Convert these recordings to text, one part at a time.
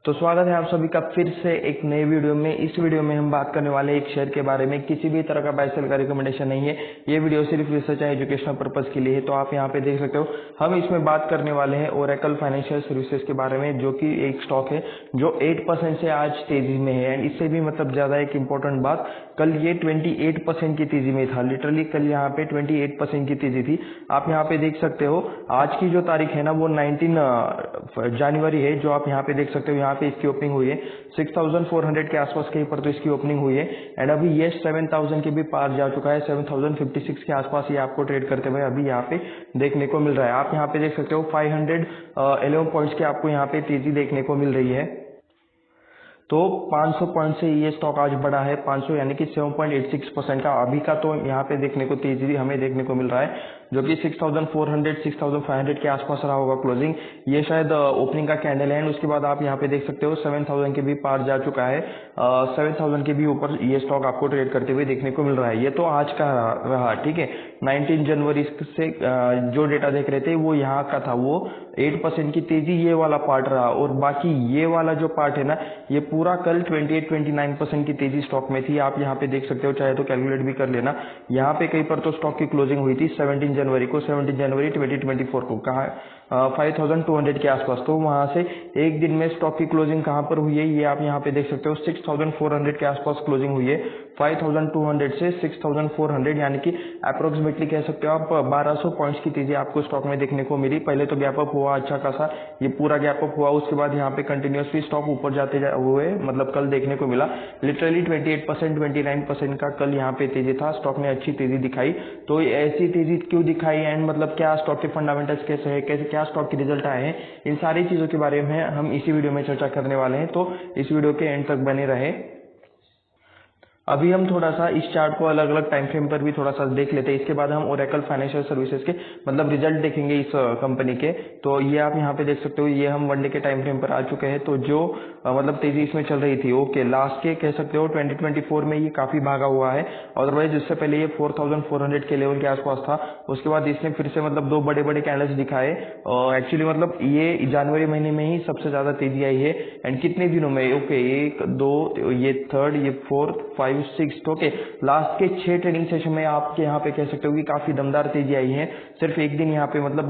तो स्वागत है आप सभी का फिर से एक नए वीडियो में। इस वीडियो में हम बात करने वाले एक शेयर के बारे में। किसी भी तरह का बाय सेल का रिकमेंडेशन नहीं है, ये वीडियो सिर्फ रिसर्च या एजुकेशनल पर्पज के लिए है। तो आप यहाँ पे देख सकते हो, हम इसमें बात करने वाले हैं ओरेकल फाइनेंशियल सर्विसेज के बारे में, जो कि एक स्टॉक है जो 8% से आज तेजी में है। एंड इससे भी मतलब ज्यादा एक इंपॉर्टेंट बात, कल ये 28% की तेजी में था। लिटरली कल यहाँ पे 28% की तेजी थी। आप यहाँ पे देख सकते हो, आज की जो तारीख है ना वो 19 जनवरी है, जो आप यहाँ पे देख सकते हो। यहाँ पे इसकी ओपनिंग हुई है 6400 के आसपास कहीं पर, तो इसकी ओपनिंग हुई है। एंड अभी ये 7000 के भी पार जा चुका है। 7056 के आसपास ये आपको ट्रेड करते हुए अभी यहाँ पे देखने को मिल रहा है। आप यहाँ पे देख सकते हो 511 पॉइंट्स की आपको यहाँ पे तेजी देखने को मिल रही है। तो 500 पॉइंट से ये स्टॉक आज बढ़ा है, 500 यानी कि 7.86% का अभी का। तो यहाँ पे देखने को तेजी हमें देखने को मिल रहा है, जो कि 6400 6500 के आसपास रहा होगा क्लोजिंग। ये शायद ओपनिंग का कैंडल है। एंड उसके बाद आप यहाँ पे देख सकते हो 7000 के भी पार जा चुका है। 7000 के भी ऊपर ये स्टॉक आपको ट्रेड करते हुए देखने को मिल रहा है। ये तो आज का रहा, ठीक है। 19 जनवरी से जो डेटा देख रहे थे वो यहाँ का था, वो 8% की तेजी ये वाला पार्ट रहा। और बाकी ये वाला जो पार्ट है ना, ये पूरा कल 28-29% की तेजी स्टॉक में थी। आप यहाँ पे देख सकते हो, चाहे तो कैलकुलेट भी कर लेना। यहाँ पे कहीं पर तो स्टॉक की क्लोजिंग हुई थी 17 जनवरी को, 17 जनवरी 2024 को, कहा 5200 के आसपास। तो वहां से एक दिन में स्टॉक की क्लोजिंग कहां पर हुई है, ये आप यहाँ पे देख सकते हो। 6400 के आसपास क्लोजिंग हुई है। 5200 से 6400 यानी कि अप्रोक्सीमेटली कह सकते हो आप 1200 पॉइंट्स की तेजी आपको स्टॉक में देखने को मिली। पहले तो गैप अप हुआ अच्छा खासा, ये पूरा गैप अप हुआ। उसके बाद यहाँ पे कंटिन्यूसली स्टॉक ऊपर जाते हुए मतलब कल देखने को मिला। लिटरली 28% 29% का कल यहाँ पे तेजी था। स्टॉक ने अच्छी तेजी दिखाई। तो ऐसी तेजी क्यों दिखाई, एंड मतलब क्या स्टॉक के फंडामेंटल्स कैसे है, कैसे क्या स्टॉक के रिजल्ट आए हैं, इन सारी चीजों के बारे में हम इसी वीडियो में चर्चा करने वाले हैं। तो इस वीडियो के एंड तक बने रहे। अभी हम थोड़ा सा इस चार्ट को अलग अलग टाइम फ्रेम पर भी थोड़ा सा देख लेते हैं। इसके बाद हम ओरेकल फाइनेंशियल सर्विसेज के मतलब रिजल्ट देखेंगे इस कंपनी के। तो ये आप यहाँ पे देख सकते हो, ये हम वनडे के टाइम फ्रेम पर आ चुके हैं। तो जो मतलब तेजी इसमें चल रही थी, ओके, लास्ट के कह सकते हो 2024 में ये काफी भागा हुआ है। अदरवाइज इससे पहले ये 4400 के लेवल के आसपास था। उसके बाद इसने फिर से मतलब दो बड़े बड़े कैंडल्स दिखाए। एक्चुअली मतलब ये जनवरी महीने में ही सबसे ज्यादा तेजी आई है। एंड कितने दिनों में, ओके, 1 2, ये थर्ड, ये 4 5 6, ओके, लास्ट के 6 ट्रेडिंग सेशन में आपके यहाँ पे कह सकते हो कि काफी दमदार तेजी आई है। सिर्फ एक दिन यहाँ पे मतलब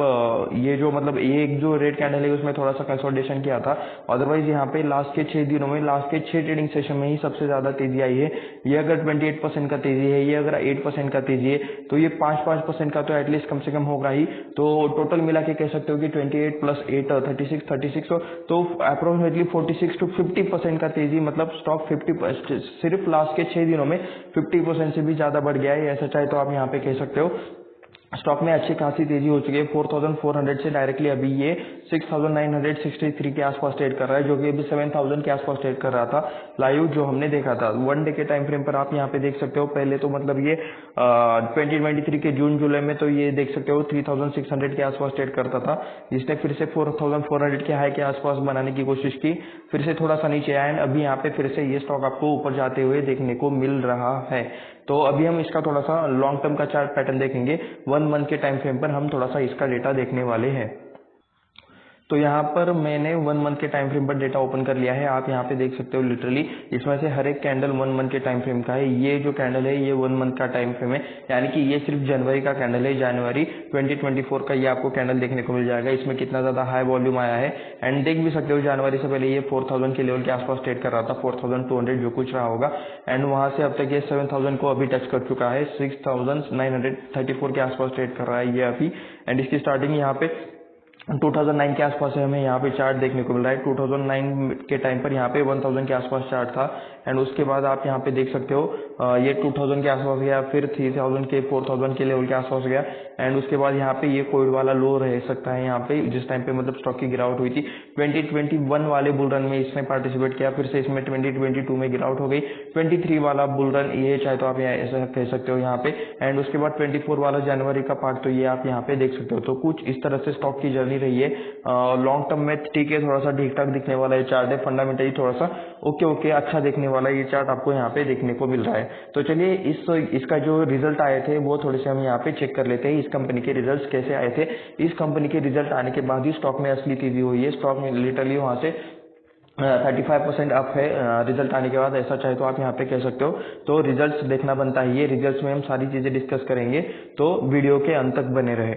ये जो मतलब ये एक जो रेड कैंडल है उसमें थोड़ा सा कंसोलिडेशन किया था। अदरवाइज यहाँ पे लास्ट के 6 दिनों में, लास्ट के 6 ट्रेडिंग सेशन में ही सबसे ज्यादा तेजी आई है। ये अगर 28% का तेजी है, ये अगर 8% का तेजी है, तो ये 5% का तो एटलीस्ट कम से कम होगा ही। तो टोटल मिला के कह सकते हो कि 28 + 8 36, तो अप्रोक्सीमेटली 46 to 50% का तेजी, मतलब स्टॉक 50 सिर्फ लास्ट के 6 दिनों में 50% से भी ज्यादा बढ़ गया है। ऐसा चाहे तो आप यहाँ पे कह सकते हो। स्टॉक में अच्छी खासी तेजी हो चुकी है। 4400 से डायरेक्टली अभी ये 6963 के आसपास ट्रेड कर रहा है, जो कि अभी 7000 के आसपास ट्रेड कर रहा था लाइव, जो हमने देखा था वन डे के टाइम फ्रेम पर। आप यहाँ पे देख सकते हो, पहले तो मतलब ये 2023 के जून जुलाई में तो ये देख सकते हो 3600 के आसपास ट्रेड करता था, जिसने फिर से 4400 के हाई के आसपास बनाने की कोशिश की, फिर से थोड़ा सा नीचे आया। अभी यहाँ पे फिर से ये स्टॉक आपको ऊपर जाते हुए देखने को मिल रहा है। तो अभी हम इसका थोड़ा सा लॉन्ग टर्म का चार्ट पैटर्न देखेंगे। 1 मंथ के टाइम फ्रेम पर हम थोड़ा सा इसका डेटा देखने वाले हैं। तो यहाँ पर मैंने 1 मंथ के टाइम फ्रेम पर डेटा ओपन कर लिया है। आप यहाँ पे देख सकते हो, लिटरली इसमें से हर एक कैंडल 1 मंथ के टाइम फ्रेम का है। ये जो कैंडल है ये 1 मंथ का टाइम फ्रेम है, यानी कि ये सिर्फ जनवरी का कैंडल है। जनवरी 2024 का ये आपको कैंडल देखने को मिल जाएगा। इसमें कितना ज्यादा हाई वॉल्यूम आया है। एंड देख भी सकते हो, जनवरी से पहले ये 4000 के लेवल के आसपास ट्रेड कर रहा था, 4200 जो कुछ रहा होगा। एंड वहां से अब तक ये 7000 को अभी टच कर चुका है। 6934 के आसपास ट्रेड कर रहा है ये अभी। एंड इसकी स्टार्टिंग यहाँ पे 2009 के आसपास है, हमें यहाँ पे चार्ट देखने को मिल रहा है। 2009 के टाइम पर यहाँ पे 1000 के आसपास चार्ट था। एंड उसके बाद आप यहाँ पे देख सकते हो, ये 2000 के आसपास गया, फिर 3000 के 4000 के लेवल के आसपास गया। एंड उसके बाद यहाँ पे ये कोविड वाला लो रह सकता है यहाँ पे, जिस टाइम पे मतलब स्टॉक की गिरावट हुई थी। 2021 वाले बुल रन में इसने पार्टिसिपेट किया, फिर से इसमें 2022 में गिरावट हो गई। 23 वाला बुल रन ये चाहे तो आप ऐसा कह सकते हो यहाँ पे। एंड उसके बाद 24 वाला जनवरी का पार्ट, तो ये आप यहाँ पे देख सकते हो। तो कुछ इस तरह से स्टॉक की जर्नी रही है। लॉन्ग टर्म में ठीक है, थोड़ा सा ठीक ठाक दिखने वाला ये चार्ट है। फंडामेंटली थोड़ा सा ओके अच्छा दिखने वाला ये चार्ट आपको यहाँ पे देखने को मिल रहा है। तो चलिए इसका जो रिजल्ट आए थे वो थोड़े से हम यहाँ पे चेक कर लेते हैं। इस कंपनी के रिजल्ट कैसे आए थे। इस कंपनी के रिजल्ट आने के बाद ही स्टॉक में असली तेजी हुई है। स्टॉक में लिटरली वहां से 35% अप है रिजल्ट आने के बाद, ऐसा चाहे तो आप यहाँ पे कह सकते हो। तो रिजल्ट्स देखना बनता है, ये रिजल्ट्स में हम सारी चीज़ें डिस्कस करेंगे, तो वीडियो के अंत तक बने रहे।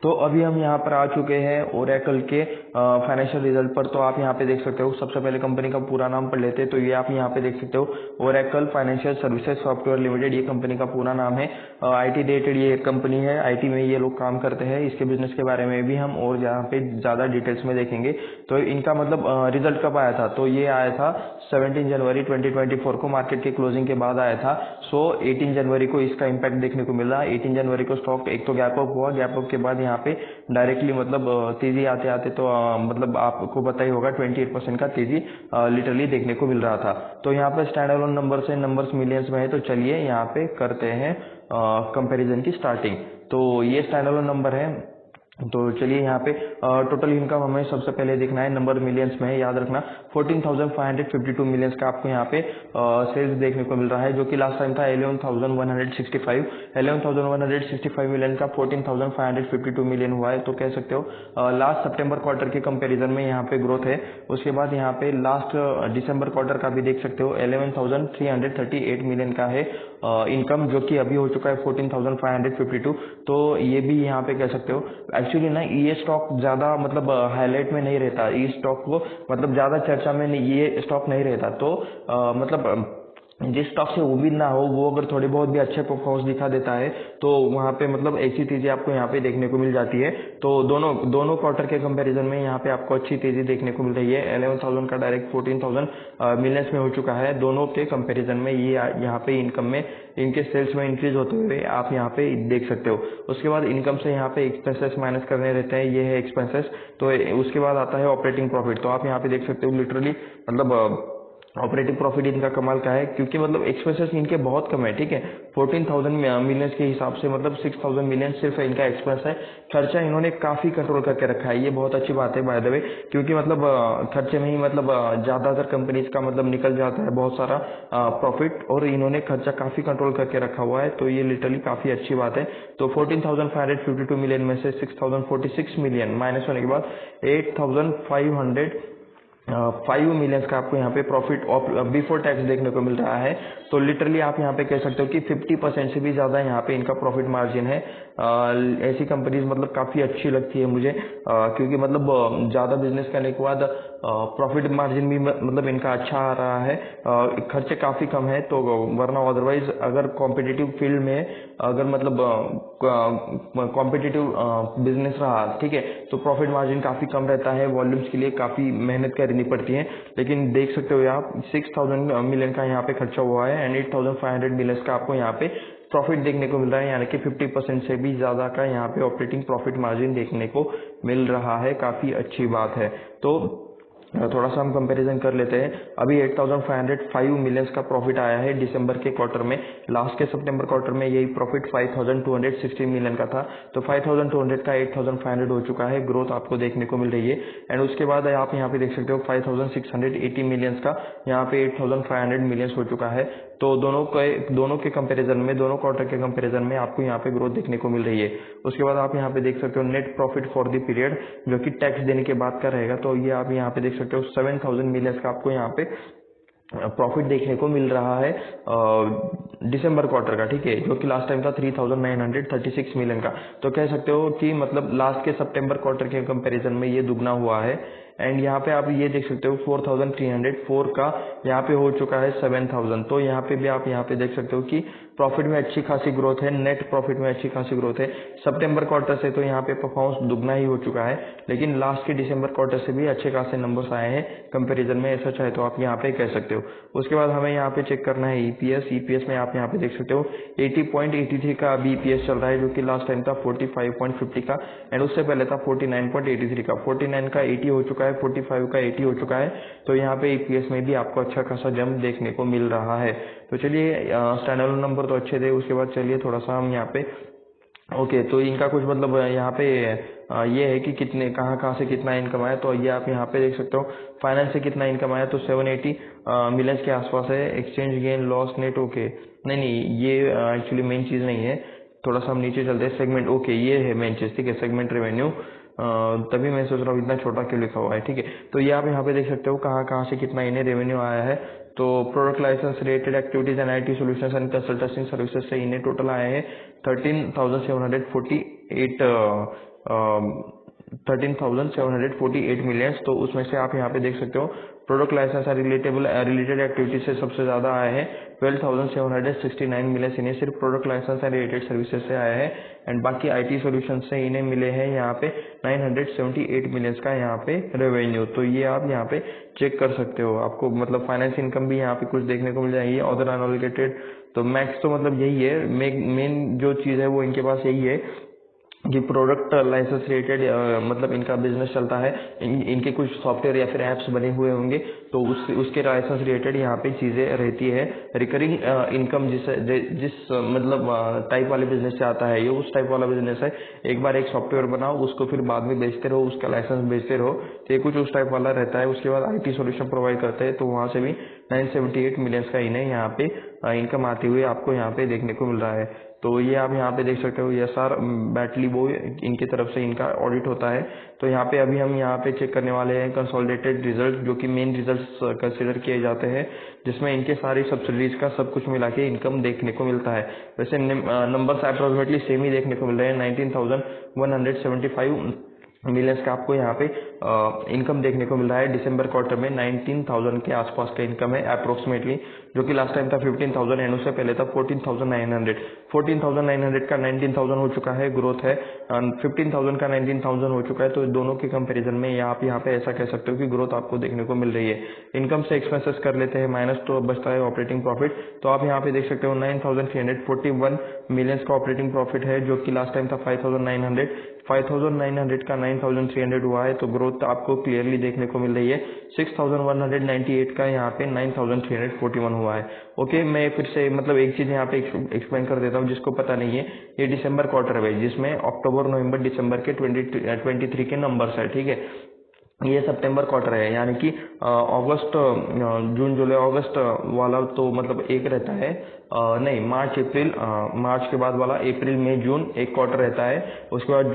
तो अभी हम यहाँ पर आ चुके हैं ओरेकल के फाइनेंशियल रिजल्ट पर। तो आप यहाँ पे देख सकते हो, सबसे पहले कंपनी का पूरा नाम पढ़ लेते हैं। तो ये आप यहाँ पे देख सकते हो, Oracle financial services software limited, ये कंपनी का पूरा नाम है। आईटी रिलेटेड ये एक कंपनी है, आईटी में ये लोग काम करते हैं। इसके बिजनेस के बारे में भी हम और यहाँ पे ज़्यादा डिटेल्स में देखेंगे। तो इनका मतलब रिजल्ट कब आया था, तो ये आया था 17 जनवरी 2024 को, मार्केट के क्लोजिंग के बाद आया था। सो 18 जनवरी को इसका इम्पैक्ट देखने को मिला। 18 जनवरी को स्टॉक एक तो गैप अप हुआ, गैप अप के बाद यहाँ पे डायरेक्टली मतलब तेजी आते आते तो मतलब आपको पता ही होगा 28% का तेजी लिटरली देखने को मिल रहा था। तो यहाँ पे स्टैंड अलोन नंबर से नंबर्स मिलियंस में है। तो चलिए यहाँ पे करते हैं कंपैरिजन की स्टार्टिंग। तो ये स्टैंड अलोन नंबर है। तो चलिए यहाँ पे टोटल इनकम हमें सबसे पहले देखना है, नंबर मिलियंस में है, याद रखना। 14,552 मिलियंस का आपको यहाँ पे सेल्स देखने को मिल रहा है, जो कि लास्ट टाइम था 11,165 मिलियन का 14,552 मिलियन हुआ है। तो कह सकते हो लास्ट सितंबर क्वार्टर के कंपैरिजन में यहाँ पे ग्रोथ है। उसके बाद यहाँ पे लास्ट दिसंबर क्वार्टर का भी देख सकते हो, 11,338 मिलियन का है इनकम, जो कि अभी हो चुका है 14,552। तो ये भी यहाँ पे कह सकते हो। एक्चुअली ना ये स्टॉक ज़्यादा मतलब हाईलाइट में नहीं रहता, इस स्टॉक को मतलब ज़्यादा चर्चा में नहीं, ये स्टॉक नहीं रहता। तो मतलब जिस स्टॉक से उम्मीद ना हो, वो अगर थोड़ी बहुत भी अच्छे परफॉर्मेंस दिखा देता है, तो वहाँ पे मतलब ऐसी तेज़ी आपको यहाँ पे देखने को मिल जाती है। तो दोनों क्वार्टर के कंपैरिजन में यहाँ पे आपको अच्छी तेज़ी देखने को मिल रही है। 11,000 का डायरेक्ट 14,000 मिलियंस में हो चुका है। दोनों के कंपैरिजन में ये यहाँ पे इनकम में, इनके सेल्स में इंक्रीज होते हुए आप यहाँ पे देख सकते हो। उसके बाद इनकम से यहाँ पे एक्सपेंसेस माइनस करने रहते हैं, ये है एक्सपेंसेस। तो उसके बाद आता है ऑपरेटिंग प्रॉफिट। तो आप यहाँ पे देख सकते हो लिटरली मतलब ऑपरेटिंग प्रॉफिट इनका कमाल का है, क्योंकि मतलब एक्सपेंसेस इनके बहुत कम है, ठीक है। 14,000 मिलियंस के हिसाब से मतलब 6,000 मिलियन सिर्फ इनका एक्सपेंस है। खर्चा इन्होंने काफ़ी कंट्रोल करके रखा है, ये बहुत अच्छी बात है बाय द वे, क्योंकि मतलब खर्चे में ही मतलब ज़्यादातर कंपनीज का मतलब निकल जाता है बहुत सारा प्रॉफिट, और इन्होंने खर्चा काफ़ी कंट्रोल करके रखा हुआ है। तो ये लिटरली काफ़ी अच्छी बात है। तो 14,552 मिलियन में से 6,046 मिलियन माइनस होने के बाद 8,505 मिलियंस का आपको यहाँ पे प्रॉफिट बिफोर टैक्स देखने को मिल रहा है। तो लिटरली आप यहाँ पे कह सकते हो कि 50% से भी ज़्यादा यहाँ पे इनका प्रॉफिट मार्जिन है। ऐसी कंपनीज मतलब काफ़ी अच्छी लगती है मुझे, क्योंकि मतलब ज़्यादा बिजनेस करने के बाद प्रॉफिट मार्जिन भी मतलब इनका अच्छा आ रहा है, खर्चे काफ़ी कम है। तो वरना अदरवाइज अगर कॉम्पिटिटिव फील्ड में अगर मतलब कॉम्पिटिटिव बिजनेस रहा, ठीक है, तो प्रॉफिट मार्जिन काफ़ी कम रहता है, वॉल्यूम्स के लिए काफ़ी मेहनत करनी पड़ती है। लेकिन देख सकते हो आप 6,000 मिलियन का यहाँ पे खर्चा हुआ है एंड 8,500 मिलियन का आपको यहाँ पे प्रॉफिट देखने को मिल रहा है, यानी कि 50% से भी ज़्यादा का यहाँ पे ऑपरेटिंग प्रॉफिट मार्जिन देखने को मिल रहा है। काफ़ी अच्छी बात है। तो थोड़ा सा हम कंपैरिजन कर लेते हैं। अभी 8,505 मिलियंस का प्रॉफिट आया है दिसंबर के क्वार्टर में। लास्ट के सितंबर क्वार्टर में यही प्रॉफिट 5,260 मिलियन का था। तो 5,200 का 8,500 हो चुका है, ग्रोथ आपको देखने को मिल रही है। एंड उसके बाद आप यहाँ पे देख सकते हो 5,680 मिलियंस का यहाँ पे 8,500 मिलियंस हो चुका है। तो दोनों के कंपैरिजन में, दोनों क्वार्टर के कंपैरिजन में आपको यहाँ पे ग्रोथ देखने को मिल रही है। उसके बाद आप यहाँ पे देख सकते हो net profit for the period, जो कि टैक्स देने के बाद का रहेगा। तो ये आप यहाँ पे देख सकते हो 7,000 मिलियंस का आपको यहाँ पे प्रॉफिट देखने को मिल रहा है दिसंबर क्वार्टर का, ठीक है, जो कि लास्ट टाइम था 3,936 मिलियन का। तो कह सकते हो कि मतलब लास्ट के सितंबर क्वार्टर के कंपैरिजन में ये दुगना हुआ है। एंड यहाँ पे आप ये देख सकते हो 4,304 का यहाँ पे हो चुका है 7,000। तो यहाँ पे भी आप यहाँ पे देख सकते हो कि प्रॉफिट में अच्छी खासी ग्रोथ है, नेट प्रॉफिट में अच्छी खासी ग्रोथ है। सितंबर क्वार्टर से तो यहाँ पे परफॉर्मेंस दुगना ही हो चुका है, लेकिन लास्ट के दिसंबर क्वार्टर से भी अच्छे खासे नंबर्स आए हैं कंपैरिजन में, ऐसा चाहे तो आप यहाँ पे कह सकते हो। उसके बाद हमें यहाँ पे चेक करना है ईपीएस में आप यहाँ पे देख सकते हो 80.83 का अभी ईपीएस चल रहा है, जो कि लास्ट टाइम था 45.50 का, एंड उससे पहले था 49.83 का। 49 का 80 हो चुका है, 45 का 80 हो चुका है। तो यहाँ पे ईपीएस में भी आपको अच्छा खासा जंप देखने को मिल रहा है। तो चलिए स्टैंड अलोन नंबर तो अच्छे थे। उसके बाद चलिए थोड़ा सा हम यहाँ पे ओके, तो इनका कुछ मतलब यहाँ पे ये है कि कितने कहाँ से कितना इनकम आया। तो ये आप यहाँ पे देख सकते हो फाइनेंस से कितना इनकम आया, तो 780 मिलियंस के आसपास है। Exchange gain loss net, okay, नहीं ये एक्चुअली मेन चीज़ नहीं है। थोड़ा सा हम नीचे चलते हैं, सेगमेंट, ओके, ये है मेन चीज़, ठीक है। सेगमेंट रेवेन्यू तभी मैं सोच रहा हूँ इतना छोटा क्यों लिखा हुआ है। ठीक है, तो ये आप यहाँ पे देख सकते हो कहाँ कहाँ से कितना इन्हें रेवेन्यू आया है। तो product license related activities and IT solutions and consultancy services से इन्हें टोटल आए हैं 13,748 मिलियंस। तो उसमें से आप यहाँ पे देख सकते हो प्रोडक्ट लाइसेंस रिलेटेड एक्टिविटीज से सबसे ज्यादा आए हैं 12,769 मिलियंस, इन्हें सिर्फ product license and related services से आया है। एंड बाकी IT सॉल्यूशन से इन्हें मिले हैं यहाँ पे 978 मिलियंस का यहाँ पे रेवेन्यू। तो ये आप यहाँ पे चेक कर सकते हो, आपको मतलब फाइनेंस इनकम भी यहाँ पे कुछ देखने को मिल जाएगी, अदर अनअलोकेटेड। तो मैक्स तो मतलब यही है, मेन जो चीज है वो इनके पास यही है कि प्रोडक्ट लाइसेंस रिलेटेड मतलब इनका बिजनेस चलता है, इनके कुछ सॉफ्टवेयर या फिर एप्स बने हुए होंगे तो उसके लाइसेंस रिलेटेड यहाँ पे चीजें रहती है। रिकरिंग इनकम जिस मतलब टाइप वाले बिजनेस से आता है, ये उस टाइप वाला बिजनेस है, एक बार एक सॉफ्टवेयर बनाओ उसको फिर बाद में बेचते रहो, उसका लाइसेंस बेचते रहो, तो ये कुछ उस टाइप वाला रहता है। उसके बाद IT सॉल्यूशन प्रोवाइड करते हैं, तो वहां से भी 978 मिलियंस का इन्हें यहाँ पे इनकम आती हुई आपको यहाँ पे देखने को मिल रहा है। तो ये आप यहाँ पे देख सकते हो SR बैटली वो इनकी तरफ से इनका ऑडिट होता है। तो यहाँ पे अभी हम यहाँ पे चेक करने वाले हैं कंसोलिडेटेड रिजल्ट, जो कि मेन रिजल्ट्स कंसिडर किए जाते हैं, जिसमें इनके सारी सब्सिडीज का सब कुछ मिला के इनकम देखने को मिलता है। वैसे नंबर्स अप्रोक्सीमेटली सेम ही देखने को मिल रहे हैं, 19,175 मिलियंस का आपको यहाँ पे इनकम देखने को मिल रहा है। दिसंबर क्वार्टर में 19,000 के आसपास का इनकम है अप्रोक्सीमेटली, जो कि लास्ट टाइम था 15,000 एंड उससे पहले था 14,900 का 19,000 हो चुका है, ग्रोथ है। 15,000 का 19,000 हो चुका है, तो दोनों के कंपैरिजन में आप यहाँ पे ऐसा कह सकते हो कि ग्रोथ आपको देखने को मिल रही है। इनकम से एक्सपेंसेस कर लेते हैं माइनस, तो बचता है ऑपरेटिंग प्रॉफिट। तो आप यहाँ पे देख सकते हो 9,341 मिलियंस का ऑपरेटिंग प्रॉफिट है, जो कि लास्ट टाइम था 5,900 का 9,300 हुआ है, तो ग्रोथ आपको क्लियरली देखने को मिल रही है। 6,198 का यहाँ पे 9,341 हुआ है। ओके, मैं फिर से मतलब एक चीज यहाँ पे एक्सप्लेन कर देता हूँ जिसको पता नहीं है। ये दिसंबर क्वार्टर है जिसमें अक्टूबर नवंबर दिसंबर के 23 के नंबर्स है। ठीक है, ये सितंबर क्वार्टर है, यानी कि अगस्त जून जुलाई अगस्त वाला तो मतलब एक रहता है, नहीं मार्च अप्रैल, मार्च के बाद वाला अप्रैल मई जून एक क्वार्टर रहता है। उसके बाद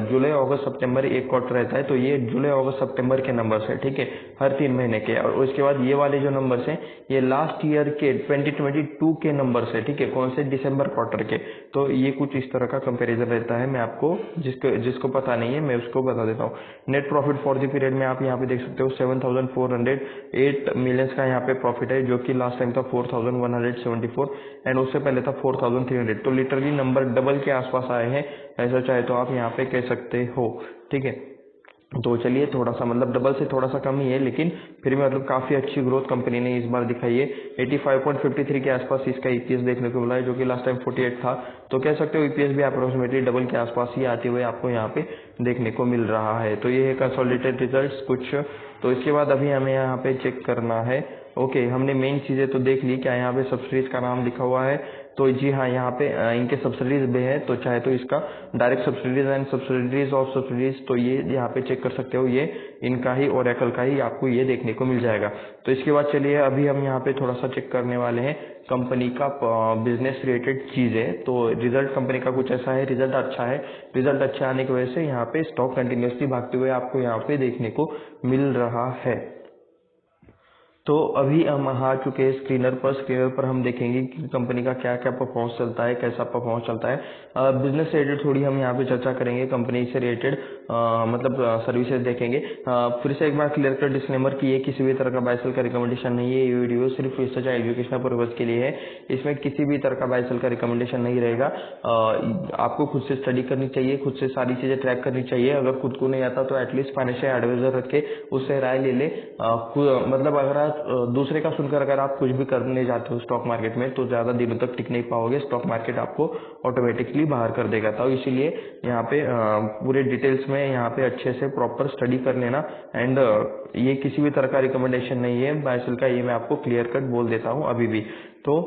जुलाई अगस्त सितंबर एक क्वार्टर रहता है। तो ये जुलाई अगस्त सितंबर के नंबर्स है, ठीक है, हर 3 महीने के। और उसके बाद ये वाले जो नंबर्स हैं ये लास्ट ईयर के 2022 के नंबर्स है, ठीक है, कौन से, दिसंबर क्वार्टर के। तो ये कुछ इस तरह का कंपेरिजन रहता है। मैं आपको जिसको पता नहीं है मैं उसको बता देता हूँ। Net profit for the period में आप यहाँ पे देख सकते हो 7,408 मिलियंस का यहाँ पे प्रॉफिट है, जो कि लास्ट टाइम था 4,174 एंड उससे पहले था 4,300। तो लिटरली नंबर डबल के आसपास आए हैं, ऐसा चाहे तो आप यहाँ पे कह सकते हो। ठीक है, तो चलिए थोड़ा सा मतलब डबल से थोड़ा सा कम ही है, लेकिन फिर भी मतलब काफी अच्छी ग्रोथ कंपनी ने इस बार दिखाई है। 85.53 के आसपास इसका EPS देखने को मिला है, जो कि लास्ट टाइम 48 था। तो कह सकते हो EPS भी अप्रोक्सीमेटली डबल के आसपास ही आते हुए आपको यहाँ पे देखने को मिल रहा है। तो ये है कंसोलिडेटेड रिजल्ट कुछ। तो इसके बाद अभी हमें यहाँ पे चेक करना है। ओके, हमने मेन चीजें तो देख ली। क्या यहाँ पे सब्सिडीज का नाम लिखा हुआ है? तो जी हाँ, यहाँ पे इनके सब्सिडीज भी है, तो चाहे तो इसका direct subsidies and subsidies of subsidies, तो ये यहाँ पे चेक कर सकते हो, ये इनका ही ओरेकल का ही आपको ये देखने को मिल जाएगा। तो इसके बाद चलिए अभी हम यहाँ पे थोड़ा सा चेक करने वाले हैं कंपनी का बिजनेस रिलेटेड चीजें। तो रिजल्ट कंपनी का कुछ ऐसा है, रिजल्ट अच्छा है, रिजल्ट अच्छा आने की वजह से यहाँ पे स्टॉक कंटिन्यूसली भागते हुए आपको यहाँ पे देखने को मिल रहा है। तो अभी हम आ चुके हैं स्क्रीनर पर हम देखेंगे कि कंपनी का क्या क्या परफॉर्मेंस चलता है, कैसा परफॉर्मेंस चलता है। बिजनेस से रिलेटेड थोड़ी हम यहाँ पे चर्चा करेंगे, कंपनी से रिलेटेड मतलब सर्विसेज देखेंगे। फिर से एक बार क्लियर कर डिस्क्लेमर कि ये किसी भी तरह का बाय सेल का रिकमेंडेशन नहीं है। ये वीडियो सिर्फ रिसर्च या एजुकेशनल पर्पज के लिए है, इसमें किसी भी तरह का बाय सेल का रिकमेंडेशन नहीं रहेगा। आपको खुद से स्टडी करनी चाहिए, खुद से सारी चीजें ट्रैक करनी चाहिए। अगर खुद को नहीं आता तो एटलीस्ट फाइनेंशियल एडवाइजर रख के उससे राय ले ले। मतलब अगर आप दूसरे का सुनकर अगर आप कुछ भी करने जाते हो स्टॉक मार्केट में तो ज्यादा दिनों तक टिक नहीं पाओगे, स्टॉक मार्केट आपको ऑटोमेटिकली बाहर कर देगा। तो इसीलिए यहाँ पे पूरे डिटेल्स में यहाँ पे अच्छे से प्रॉपर स्टडी कर लेना। एंड ये किसी भी तरह का रिकमेंडेशन नहीं है बाय सेल का, ये मैं आपको क्लियर कट बोल देता हूँ अभी भी। तो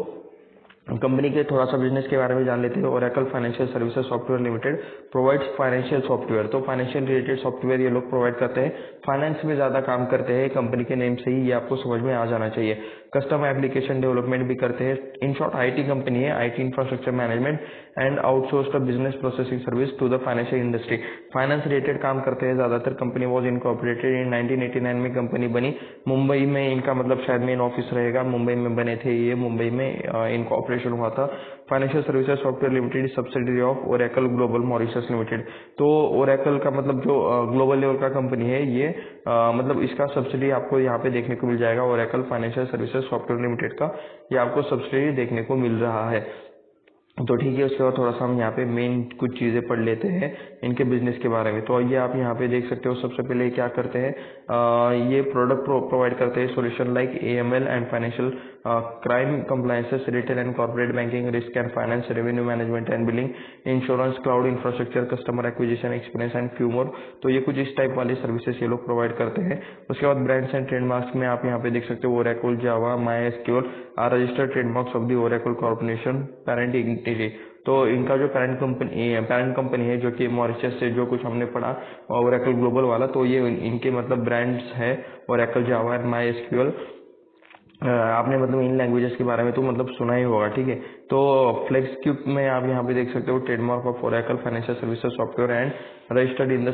कंपनी के थोड़ा सा बिजनेस के बारे में जान लेते हैं। Oracle financial services software limited provides financial software. तो फाइनेंशियल रिलेटेड सॉफ्टवेयर ये लोग प्रोवाइड करते हैं, फाइनेंस में ज्यादा काम करते हैं। कंपनी के नेम से ही ये आपको समझ में आ जाना चाहिए। कस्टम एप्लीकेशन डेवलपमेंट भी करते हैं। इन शॉर्ट आईटी कंपनी है, IT infrastructure management and outsourced business processing service to the financial industry. Finance related काम करते हैं ज्यादातर। कंपनी वॉज इनकॉर्पोरेटेड इन 1989 में कंपनी बनी। मुंबई में इनका मतलब शायद मेन ऑफिस रहेगा, मुंबई में बने थे ये, मुंबई में इनकॉर्पोरेशन हुआ था। Financial services software limited subsidiary of Oracle global Mauritius limited. तो ओरेकल का मतलब जो ग्लोबल लेवल का कंपनी है ये मतलब इसका सब्सिडी आपको यहाँ पे देखने को मिल जाएगा। Oracle financial services software limited का ये आपको सब्सिडी देखने को मिल रहा है। तो ठीक है, उसके बाद थोड़ा सा हम यहाँ पे मेन कुछ चीजें पढ़ लेते हैं इनके बिजनेस के बारे में। तो ये आप यहाँ पे देख सकते हो। सबसे पहले क्या करते हैं, ये प्रोडक्ट प्रोवाइड करते हैं solution like AML and financial crime compliances, retail and corporate banking, risk and finance, revenue management and billing, insurance, cloud infrastructure, customer acquisition experience and few more. तो ये कुछ इस टाइप वाली सर्विसेज ये लोग provide करते हैं। उसके बाद ब्रांड्स एंड ट्रेडमार्क्स में आप यहाँ पे देख सकते हो Oracle, Java, MySQL are registered trademarks of the Oracle corporation parent entity. तो इनका जो पेरेंट कंपनी है जो कि मॉरिशस से जो कुछ हमने पढ़ा ओरेकल ग्लोबल वाला, तो ये इनके मतलब ब्रांड्स है ओरेकल, जावा एंड माइएसक्यूएल। आपने मतलब इन लैंग्वेजेस के बारे में तो मतलब सुना ही होगा, ठीक है। तो फ्लेक्स क्यूब में आप यहाँ पे देख सकते हो trademark of Oracle financial services software and registered in the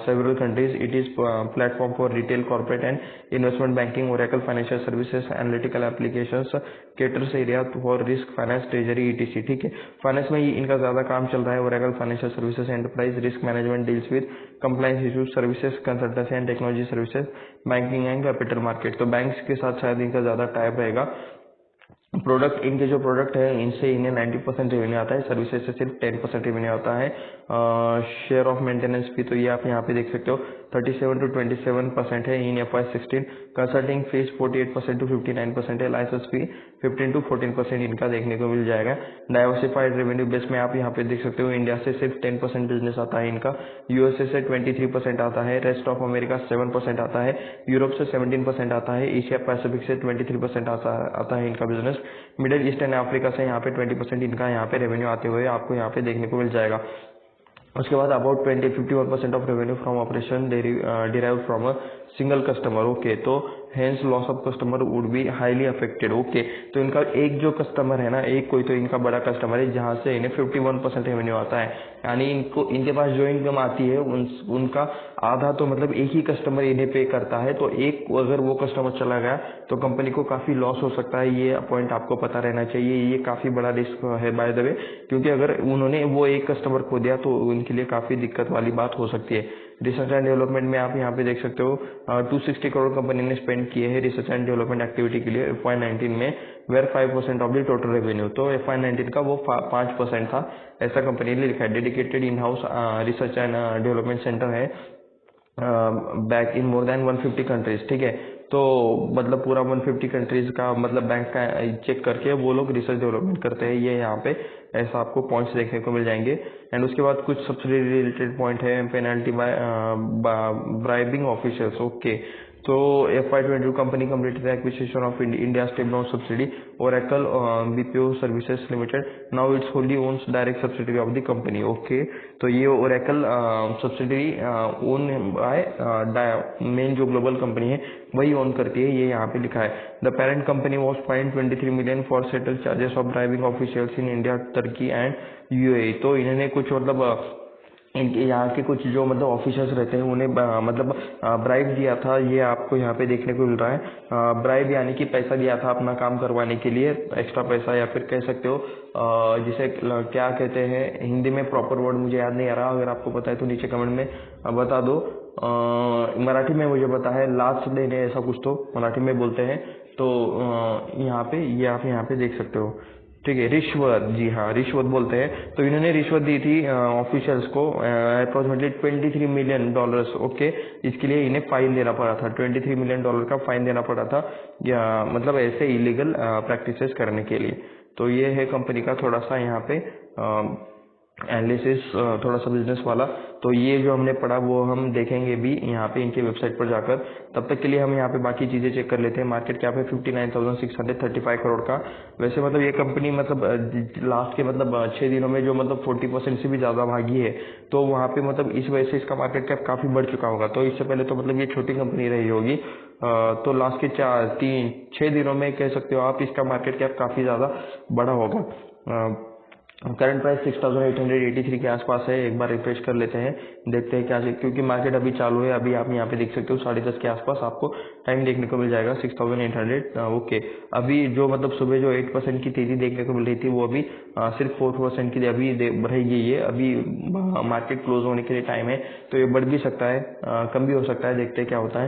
several countries. It is platform for retail, corporate and investment banking. Oracle financial services analytical applications caters area for risk, finance, treasury, etc, ठीक है। Finance में इनका ज्यादा काम चल रहा है। Oracle financial services enterprise risk management deals with compliance issues, services, consultancy and technology services, banking and capital market. तो बैंक्स के साथ शायद इनका ज्यादा टाइप रहेगा। प्रोडक्ट, इनके जो प्रोडक्ट है इनसे इन्हें 90% रेवेन्यू आता है, सर्विसेज से सिर्फ 10% रेवेन्यू आता है। शेयर ऑफ मेंटेनेंस फी तो ये आप यहाँ पे देख सकते हो 37 to 27% है इन FY16। कंसल्टिंग फीस 48% to 59% है। लाइसेंस फी 15 to 14% इनका देखने को मिल जाएगा। डाइवर्सिफाइड रेवेन्यू बेस में आप यहाँ पे देख सकते हो इंडिया से सिर्फ 10% बिजनेस आता है इनका, यूएसए से 23% आता है, रेस्ट ऑफ अमेरिका 7% आता है, यूरोप से 17% आता है, एशिया पैसिफिक से 23% आता है इनका business. Middle east and Africa से यहाँ पे 20% इनका यहाँ पे रेवेन्यू आते हुए आपको यहाँ पे देखने को मिल जाएगा। उसके बाद about 51% of revenue from operation derive from a single customer. Okay, तो hence loss of customer would be highly affected. Okay, तो इनका एक जो कस्टमर है ना, एक कोई तो इनका बड़ा कस्टमर है जहां से इन्हें 51% रेवेन्यू आता है, यानी इनको इनके पास जो इनकम आती है उनका आधा तो मतलब एक ही कस्टमर इन्हें पे करता है। तो एक अगर वो कस्टमर चला गया तो कंपनी को काफी लॉस हो सकता है। ये पॉइंट आपको पता रहना चाहिए। ये काफी बड़ा रिस्क है बाय द वे, क्योंकि अगर उन्होंने वो एक कस्टमर खो दिया तो उनके लिए काफी दिक्कत वाली बात हो सकती है। रिसर्च एंड डेवलपमेंट में आप यहाँ पे देख सकते हो 260 करोड़ कंपनी ने स्पेंड किए हैं रिसर्च एंड डेवलपमेंट एक्टिविटी के लिए FY19 में, were 5% of the total revenue. तो FY19 का वो 5% था, ऐसा कंपनी ने लिखा है। Dedicated in house research and development centre है back in more than 150 countries, ठीक है। तो मतलब पूरा 150 कंट्रीज का मतलब बैंक का चेक करके वो लोग रिसर्च डेवलपमेंट करते हैं। ये यहाँ पे ऐसा आपको पॉइंट्स देखने को मिल जाएंगे। एंड उसके बाद कुछ सब्सिडी रिलेटेड पॉइंट है। Penalty by bribing officials. Okay, तो FY22 company completed acquisition of India step down subsidy Oracle BPO services limited, now it's wholly owns direct subsidy of the company. Okay, तो ये Oracle subsidy own by main जो global company है वही own करती है, ये यहाँ पे लिखा है। The parent company was find 23 million for settle charges of driving officials in India, Turkey and UAE। तो इन्होंने कुछ मतलब इनके यहाँ के कुछ जो मतलब ऑफिसर्स रहते हैं उन्हें मतलब ब्राइब दिया था, ये आपको यहाँ पे देखने को मिल रहा है। ब्राइब यानी कि पैसा दिया था अपना काम करवाने के लिए, एक्स्ट्रा पैसा, या फिर कह सकते हो जिसे क्या कहते हैं हिंदी में, प्रॉपर वर्ड मुझे याद नहीं आ रहा, अगर आपको पता है तो नीचे कमेंट में बता दो। मराठी में मुझे पता है लास्ट देने, ऐसा कुछ तो मराठी में बोलते हैं। तो यहाँ पे ये आप यहाँ पे देख सकते हो, ठीक है। रिश्वत, जी हाँ, रिश्वत बोलते हैं। तो इन्होंने रिश्वत दी थी ऑफिशियल्स को अप्रोक्सीमेटली $23 मिलियन। ओके, इसके लिए इन्हें फाइन देना पड़ा था, $23 मिलियन का फाइन देना पड़ा था, या मतलब ऐसे इलीगल प्रैक्टिसेस करने के लिए। तो ये है कंपनी का थोड़ा सा यहाँ पे एनालिसिस थोड़ा सा बिजनेस वाला। तो ये जो हमने पढ़ा वो हम देखेंगे भी यहाँ पे इनके वेबसाइट पर जाकर। तब तक के लिए हम यहाँ पे बाकी चीज़ें चेक कर लेते हैं। मार्केट कैप है 59,635 करोड़ का। वैसे मतलब ये कंपनी मतलब लास्ट के मतलब 6 दिनों में जो मतलब 40% से भी ज़्यादा भागी है, तो वहाँ पे मतलब इस वजह से इसका मार्केट कैप काफ़ी बढ़ चुका होगा। तो इससे पहले तो मतलब ये छोटी कंपनी रही होगी, तो लास्ट के 6 दिनों में कह सकते हो आप इसका मार्केट कैप काफ़ी ज़्यादा बढ़ा होगा। करंट प्राइस 6,883 के आसपास है। एक बार रिफ्रेश कर लेते हैं, देखते हैं क्या है, क्योंकि मार्केट अभी चालू है। अभी आप यहाँ पे देख सकते हो 10:30 के आसपास आपको टाइम देखने को मिल जाएगा 6,800। ओके, अभी जो मतलब सुबह जो 8% की तेजी देखने को मिल रही थी वो अभी सिर्फ 4% की अभी रहेगी। ये अभी मार्केट क्लोज होने के लिए टाइम है, तो ये बढ़ भी सकता है, कम भी हो सकता है, देखते हैं क्या होता है।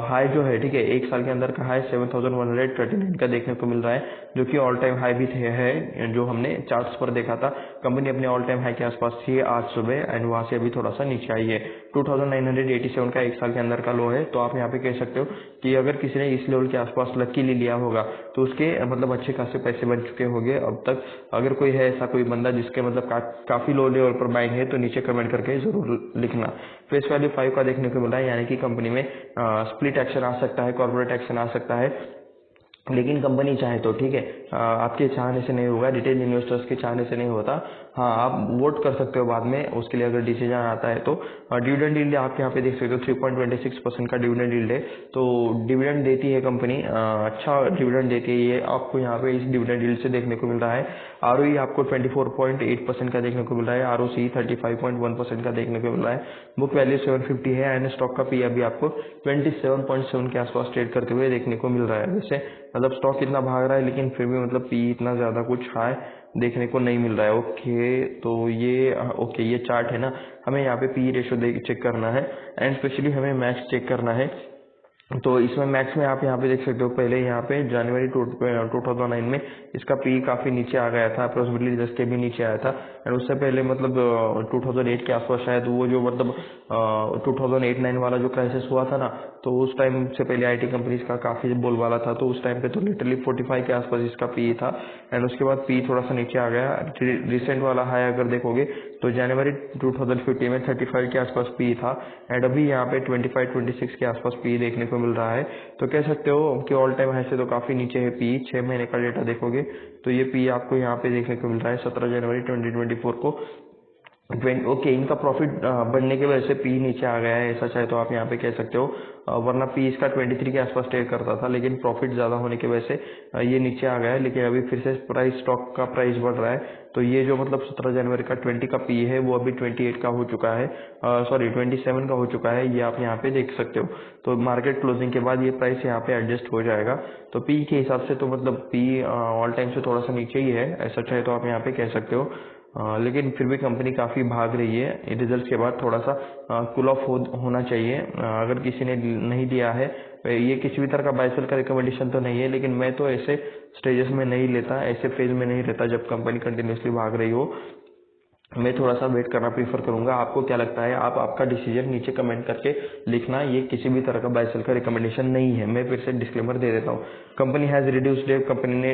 हाई जो है, ठीक है, एक साल के अंदर का हाई 7,139 का देखने को मिल रहा है, जो कि ऑल टाइम हाई भी है, जो हमने चार्ट्स पर देखा था। कंपनी अपने ऑल टाइम हाई के आसपास थी आज सुबह, एंड वहां से अभी थोड़ा सा नीचे आई है। 2,987 का एक साल के अंदर का लो है। तो आप यहाँ पे कह सकते हो कि अगर किसी ने इस लेवल के आसपास लकीली लिया होगा तो उसके मतलब अच्छे खासे पैसे बन चुके होंगे अब तक। अगर कोई है ऐसा कोई बंदा जिसके मतलब काफी लो लेवल पर बाइंग है, तो नीचे कमेंट करके जरूर लिखना। फेस वैल्यू 5 का देखने को मिला है, यानी कि कंपनी में स्प्लिट एक्शन आ सकता है, कॉर्पोरेट एक्शन आ सकता है, लेकिन कंपनी चाहे तो, ठीक है, आपके चाहने से नहीं होगा, रिटेल इन्वेस्टर्स के चाहने से नहीं होता। हाँ, आप वोट कर सकते हो बाद में, उसके लिए अगर डिसीजन आता है तो। डिविडेंड यील्ड आप यहाँ पे देख सकते हो 3.26% का डिविडेंड यील्ड है। तो डिविडेंड देती है कंपनी, अच्छा डिविडेंड देती है ये, आपको यहाँ पे इस डिविडेंड यील्ड से देखने को मिल रहा है। आरओई आपको 24.8% का देखने को मिल रहा है, आरओसी 35.1% का देखने को मिल रहा है। बुक वैल्यू 750 है, एंड स्टॉक का पी अभी आपको 27.7 के आसपास ट्रेड करते हुए देखने को मिल रहा है। वैसे मतलब स्टॉक इतना भाग रहा है, लेकिन फिर भी मतलब पी इतना ज्यादा कुछ हाई देखने को नहीं मिल रहा है। ओके, तो ये ओके, ये चार्ट है ना, हमें यहाँ पे पी रेशो चेक करना है, एंड स्पेशली हमें मैक्स चेक करना है। तो इसमें मैक्स में आप यहाँ पे देख सकते हो, पहले यहाँ पे जनवरी 2009 में इसका पी काफी नीचे आ गया था, अप्रोक्सीमेटली 10 के भी नीचे आया था। एंड उससे पहले मतलब 2008 के आसपास शायद वो जो मतलब 2008-9 वाला जो क्राइसिस हुआ था ना, तो उस टाइम से पहले आईटी कंपनीज का काफी बोलबाला था। तो उस टाइम पे तो लिटरली 45 के आसपास इसका पी था, एंड उसके बाद पी थोड़ा सा नीचे आ गया। रिसेंट वाला हाई अगर देखोगे तो जनवरी 2015 में 35 के आसपास पी था, एंड अभी यहाँ पे 25-26 के आसपास पी देखने को मिल रहा है। तो कह सकते हो कि ऑल टाइम हाई से तो काफी नीचे है पी। 6 महीने का डेटा देखोगे तो ये पी आपको यहाँ पे देखने को मिल रहा है 17 जनवरी 2024 को। ओके, इनका प्रॉफिट बढ़ने की वजह से पी नीचे आ गया है, ऐसा चाहे तो आप यहाँ पे कह सकते हो। वरना पी इसका 23 के आसपास ट्रेड करता था, लेकिन प्रॉफिट ज्यादा होने की वजह से ये नीचे आ गया है। लेकिन अभी फिर से प्राइस, स्टॉक का प्राइस बढ़ रहा है। तो ये जो मतलब 17 जनवरी का 20 का पी है वो अभी 28 का हो चुका है, सॉरी 27 का हो चुका है, ये आप यहाँ पे देख सकते हो। तो मार्केट क्लोजिंग के बाद ये प्राइस यहाँ पे एडजस्ट हो जाएगा। तो पी के हिसाब से तो मतलब पी ऑल टाइम से थोड़ा सा नीचे ही है, ऐसा चाहे तो आप यहाँ पे कह सकते हो। लेकिन फिर भी कंपनी काफी भाग रही है। रिजल्ट के बाद थोड़ा सा कूल ऑफ होना चाहिए। अगर किसी ने नहीं लिया है, ये किसी भी तरह का बाय सेल का रिकमेंडेशन तो नहीं है, लेकिन मैं तो ऐसे स्टेजेस में नहीं लेता, ऐसे फेज में नहीं लेता जब कंपनी कंटिन्यूसली भाग रही हो। मैं थोड़ा सा वेट करना प्रीफर करूंगा। आपको क्या लगता है? आप आपका डिसीजन नीचे कमेंट करके लिखना। ये किसी भी तरह का बाय सेल का रिकमेंडेशन नहीं है। मैं फिर से डिस्क्लेमर दे देता हूँ। Company has reduced debt, company ने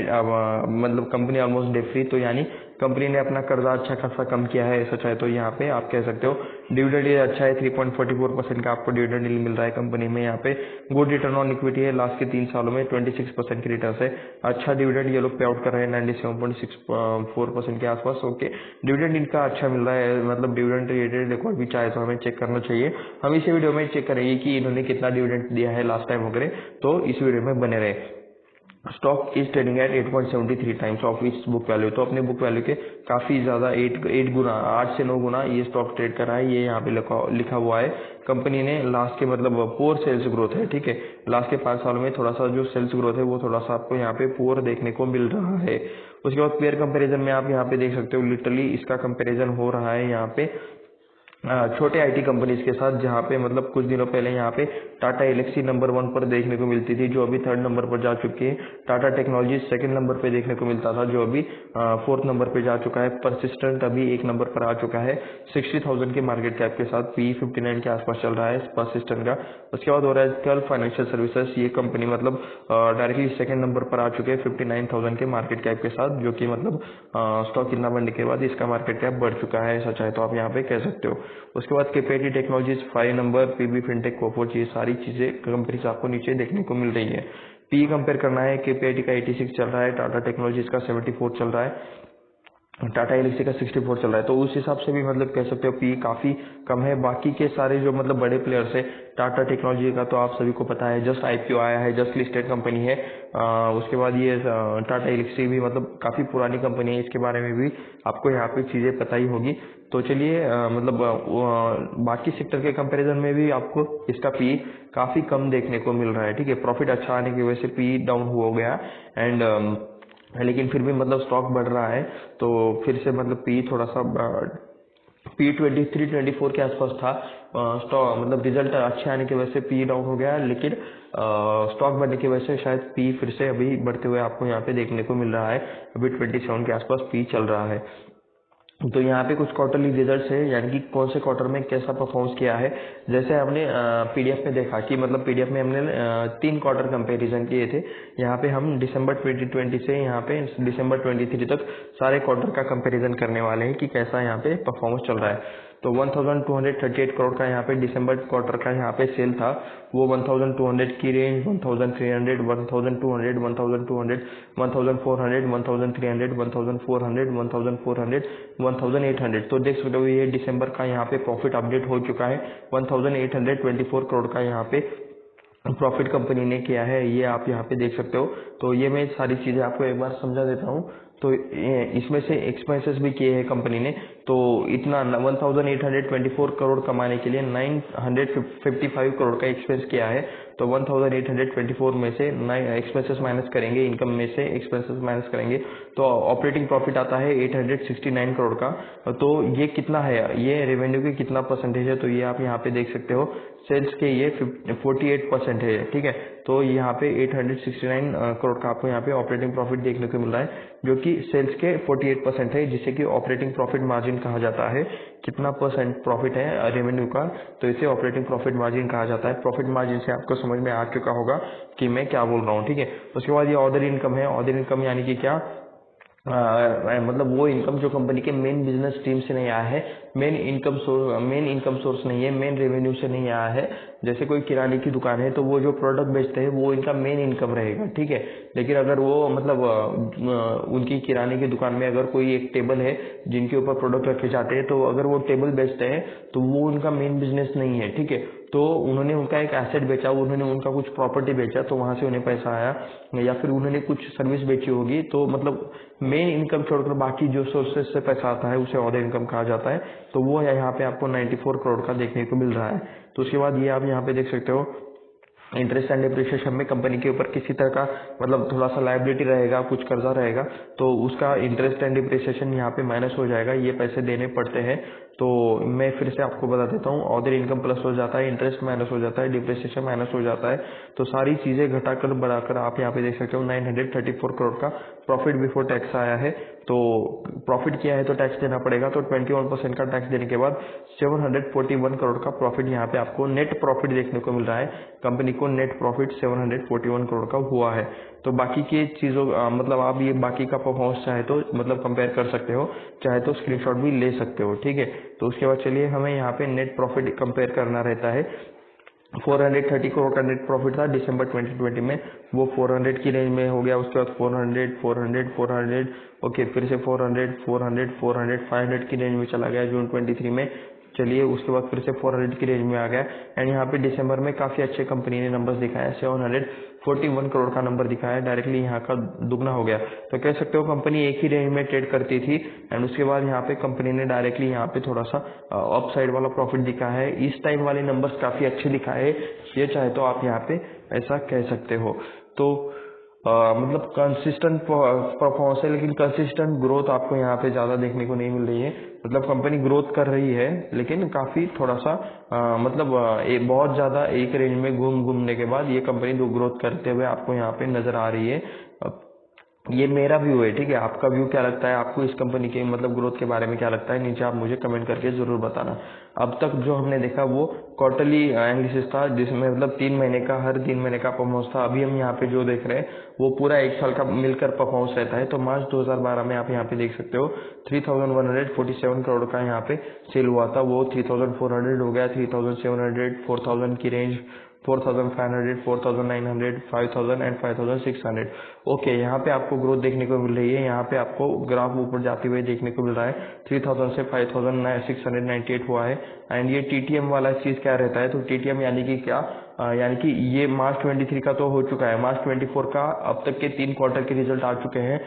मतलब कंपनी ऑलमोस्ट डेट फ्री, तो यानी कंपनी ने अपना कर्जा अच्छा खासा कम किया है, ऐसा चाहे तो यहाँ पे आप कह सकते हो। डिविडेंड ये अच्छा है, 3.44% का आपको डिविडेंड मिल रहा है कंपनी में। यहाँ पे गुड रिटर्न ऑन इक्विटी है, लास्ट के 3 सालों में 26% की रिटर्न है। अच्छा डिविडेंड ये लोग पे आउट कर रहे हैं 97.64% के आसपास। ओके, डिविडेंड इनका अच्छा मिल रहा है, मतलब डिविडेंड रिलेटेड रिकॉर्ड भी चाहे तो हमें चेक करना चाहिए। हम इसी वीडियो में चेक करेंगे कि इन्होंने कितना डिविडेंड दिया है लास्ट टाइम वगैरह, तो इस वीडियो में बने रहे। Stock is trading at 8.73 times of its book value. तो अपने बुक वैल्यू के काफी ज्यादा 8 गुना, 8 से 9 गुना ये स्टॉक ट्रेड कर रहा है। ये यहाँ पे लिखा हुआ है। कंपनी ने लास्ट के मतलब पुअर सेल्स ग्रोथ है, ठीक है, लास्ट के 5 सालों में थोड़ा सा जो सेल्स ग्रोथ है वो थोड़ा सा आपको यहाँ पे पुअर देखने को मिल रहा है। उसके बाद पेयर कंपेरिजन में आप यहाँ पे देख सकते हो, लिटरली इसका कंपेरिजन हो रहा है यहाँ पे छोटे आईटी कंपनीज के साथ, जहाँ पे मतलब कुछ दिनों पहले यहाँ पे टाटा एलेक्सी नंबर 1 पर देखने को मिलती थी, जो अभी 3rd नंबर पर जा चुकी है। टाटा टेक्नोलॉजीज 2nd नंबर पे देखने को मिलता था, जो अभी 4th नंबर पे जा चुका है। परसिस्टेंट अभी 1 नंबर पर आ चुका है 60,000 के मार्केट कैप के साथ, PE 59 के आसपास चल रहा है परसिस्टेंट का। उसके बाद हो रहा है गल्फ फाइनेंशियल सर्विसेज, ये कंपनी मतलब डायरेक्टली 2nd नंबर पर आ चुके हैं 59,000 के मार्केट कैप के साथ, जो कि मतलब स्टॉक कितना बढ़ने के बाद इसका मार्केट कैप बढ़ चुका है, ऐसा चाहे तो आप यहाँ पे कह सकते हो। उसके बाद केपेटी टेक्नोलॉजीज 5 नंबर, पीबी फिनटेक, कोफोर्ज, ये सारी चीजें कंपनीज आपको नीचे देखने को मिल रही है। पी कंपेयर करना है, केपीआईटी का 86 चल रहा है, टाटा टेक्नोलॉजीज का 74 चल रहा है, टाटा एलेक्सी का 64 चल रहा है। तो उस हिसाब से भी मतलब कह सकते हो पी काफी कम है। बाकी के सारे जो मतलब बड़े प्लेयर्स है, टाटा टेक्नोलॉजी का तो आप सभी को पता है, जस्ट आईपीओ आया है, जस्ट लिस्टेड कंपनी है। उसके बाद ये टाटा एलेक्सी भी मतलब काफी पुरानी कंपनी है, इसके बारे में भी आपको यहाँ पे चीजें पता ही होगी। तो चलिए मतलब बाकी सेक्टर के कंपैरिजन में भी आपको इसका पी काफी कम देखने को मिल रहा है, ठीक है। प्रॉफिट अच्छा आने की वजह से पी डाउन हो गया एंड लेकिन फिर भी मतलब स्टॉक बढ़ रहा है, तो फिर से मतलब पी थोड़ा सा पी 23-24 के आसपास था। स्टॉक मतलब रिजल्ट अच्छे आने की वजह से पी डाउन हो गया, लेकिन स्टॉक बढ़ने की वजह से शायद पी फिर से अभी बढ़ते हुए आपको यहाँ पे देखने को मिल रहा है। अभी 27 के आसपास पी चल रहा है। तो यहाँ पे कुछ क्वार्टरली रिजल्ट्स है, यानी कि कौन से क्वार्टर में कैसा परफॉर्मेंस किया है। जैसे हमने पीडीएफ में देखा कि मतलब पीडीएफ में हमने 3 क्वार्टर कंपैरिजन किए थे। यहाँ पे हम दिसंबर 2020 से यहाँ पे दिसंबर 23 तक सारे क्वार्टर का कंपैरिजन करने वाले हैं कि कैसा यहाँ पे परफॉर्मेंस चल रहा है। तो 1238 करोड़ का यहाँ पे दिसंबर क्वार्टर का यहाँ पे सेल था, वो 1200 की रेंज, 1300, 1200, 1200, 1400, 1300, 1400, 1400, 1800। तो देख सकते हो ये दिसंबर का यहाँ पे प्रॉफिट अपडेट हो चुका है। 1824 करोड़ का यहाँ पे प्रॉफिट कंपनी ने किया है, ये आप यहाँ पे देख सकते हो। तो ये मैं सारी चीजें आपको एक बार समझा देता हूँ। तो इसमें से एक्सपेंसेस भी किए हैं कंपनी ने, तो इतना 1824 करोड़ कमाने के लिए 955 करोड़ का एक्सपेंस किया है। तो 1824 में से एक्सपेंसेस माइनस करेंगे, इनकम में से एक्सपेंसेस माइनस करेंगे, तो ऑपरेटिंग प्रॉफिट आता है 869 करोड़ का। तो ये कितना है, ये रेवेन्यू के कितना परसेंटेज है, तो ये आप यहाँ पे देख सकते हो। सेल्स के ये 48% है, ठीक है। तो यहाँ पे 869 करोड़ का आपको यहाँ पे ऑपरेटिंग प्रॉफिट देखने को मिल रहा है, जो कि सेल्स के 48% है, जिसे कि ऑपरेटिंग प्रॉफिट मार्जिन कहा जाता है। कितना परसेंट प्रॉफिट है रेवेन्यू का, तो इसे ऑपरेटिंग प्रॉफिट मार्जिन कहा जाता है। प्रॉफिट मार्जिन से आपको समझ में आ चुका होगा कि मैं क्या बोल रहा हूँ, ठीक है। उसके बाद ये अदर इनकम है। अदर इनकम यानी कि क्या, मतलब वो इनकम जो कंपनी के मेन बिजनेस स्ट्रीम से नहीं आया है, मेन इनकम सोर्स नहीं है, मेन रेवेन्यू से नहीं आया है। जैसे कोई किराने की दुकान है, तो वो जो प्रोडक्ट बेचते हैं वो इनका मेन इनकम रहेगा, ठीक है। लेकिन अगर वो मतलब उनकी किराने की दुकान में अगर कोई एक टेबल है जिनके ऊपर प्रोडक्ट रखे जाते हैं, तो अगर वो टेबल बेचते हैं तो वो उनका मेन बिजनेस नहीं है, ठीक है। तो उन्होंने उनका एक एसेट बेचा, उन्होंने उनका कुछ प्रॉपर्टी बेचा, तो वहां से उन्हें पैसा आया, या फिर उन्होंने कुछ सर्विस बेची होगी, तो मतलब मेन इनकम छोड़कर बाकी जो सोर्सेस से पैसा आता है उसे अदर इनकम कहा जाता है। तो वो यहाँ पे आपको 94 करोड़ का देखने को मिल रहा है। तो उसके बाद ये आप यहाँ पे देख सकते हो, इंटरेस्ट एंड डिप्रिसिएशन में कंपनी के ऊपर किसी तरह का मतलब थोड़ा सा लायबिलिटी रहेगा, कुछ कर्जा रहेगा, तो उसका इंटरेस्ट एंड डिप्रिसिएशन यहाँ पे माइनस हो जाएगा, ये पैसे देने पड़ते हैं। तो मैं फिर से आपको बता देता हूँ, अदर इनकम प्लस हो जाता है, इंटरेस्ट माइनस हो जाता है, डिप्रिसिएशन माइनस हो जाता है। तो सारी चीजें घटाकर बढ़ाकर आप यहाँ पे देख सकते हो 934 करोड़ का प्रॉफिट बिफोर टैक्स आया है। तो प्रॉफिट किया है तो टैक्स देना पड़ेगा, तो 21% का टैक्स देने के बाद 741 करोड़ का प्रॉफिट यहाँ पे आपको नेट प्रॉफिट देखने को मिल रहा है। कंपनी को नेट प्रॉफिट 741 करोड़ का हुआ है। तो बाकी की चीजों मतलब आप ये बाकी का परफॉर्मेंस चाहे तो मतलब कंपेयर कर सकते हो, चाहे तो स्क्रीनशॉट भी ले सकते हो, ठीक है। तो उसके बाद चलिए हमें यहाँ पे नेट प्रॉफिट कंपेयर करना रहता है। 430 करोड़ का नेट प्रॉफिट था दिसंबर 2020 में, वो 400 की रेंज में हो गया। उसके बाद 400 ओके, फिर से 400 500 की रेंज में चला गया जून 23 में। चलिए उसके बाद फिर से 400 की रेंज में आ गया, एंड यहाँ पे दिसंबर में काफी अच्छे कंपनी ने नंबर्स दिखाया, 741 करोड़ का नंबर दिखाया, डायरेक्टली यहाँ का दुगना हो गया। तो कह सकते हो कंपनी एक ही रेंज में ट्रेड करती थी, एंड उसके बाद यहाँ पे कंपनी ने डायरेक्टली यहाँ पे थोड़ा सा अप साइड वाला प्रॉफिट दिखा है। इस टाइम वाले नंबर्स काफी अच्छे दिखाए, ये चाहे तो आप यहाँ पे ऐसा कह सकते हो। तो मतलब कंसिस्टेंट परफॉर्मेंस है, लेकिन कंसिस्टेंट ग्रोथ आपको यहाँ पे ज़्यादा देखने को नहीं मिल रही है। मतलब कंपनी ग्रोथ कर रही है लेकिन काफ़ी थोड़ा सा मतलब बहुत ज़्यादा एक रेंज में घूमने के बाद ये कंपनी दो ग्रोथ करते हुए आपको यहाँ पे नज़र आ रही है। ये मेरा व्यू है, ठीक है। आपका व्यू क्या लगता है, आपको इस कंपनी के मतलब ग्रोथ के बारे में क्या लगता है, नीचे आप मुझे कमेंट करके जरूर बताना। अब तक जो हमने देखा वो क्वार्टरली एनालिसिस था, जिसमें मतलब 3 महीने का, हर 3 महीने का परफॉर्मेंस था। अभी हम यहाँ पे जो देख रहे हैं वो पूरा 1 साल का मिलकर परफॉर्मेंस रहता है। तो मार्च 2012 में आप यहाँ पे देख सकते हो 3147 करोड़ का यहाँ पे सेल हुआ था, वो 3400 हो गया, 3700, 4000 की रेंज, 4500, 4900, 5000 एंड 5600। ओके, यहाँ पे आपको ग्रोथ देखने को मिल रही है। यहाँ पे आपको ग्राफ ऊपर जाते हुए देखने को मिल रहा है। 3000 से 5698 हुआ है। एंड ये टीटीएम वाला चीज क्या रहता है, तो टीटीएम यानी कि क्या, यानी कि ये मार्च 23 का तो हो चुका है, मार्च 24 का अब तक के 3 क्वार्टर के रिजल्ट आ चुके हैं,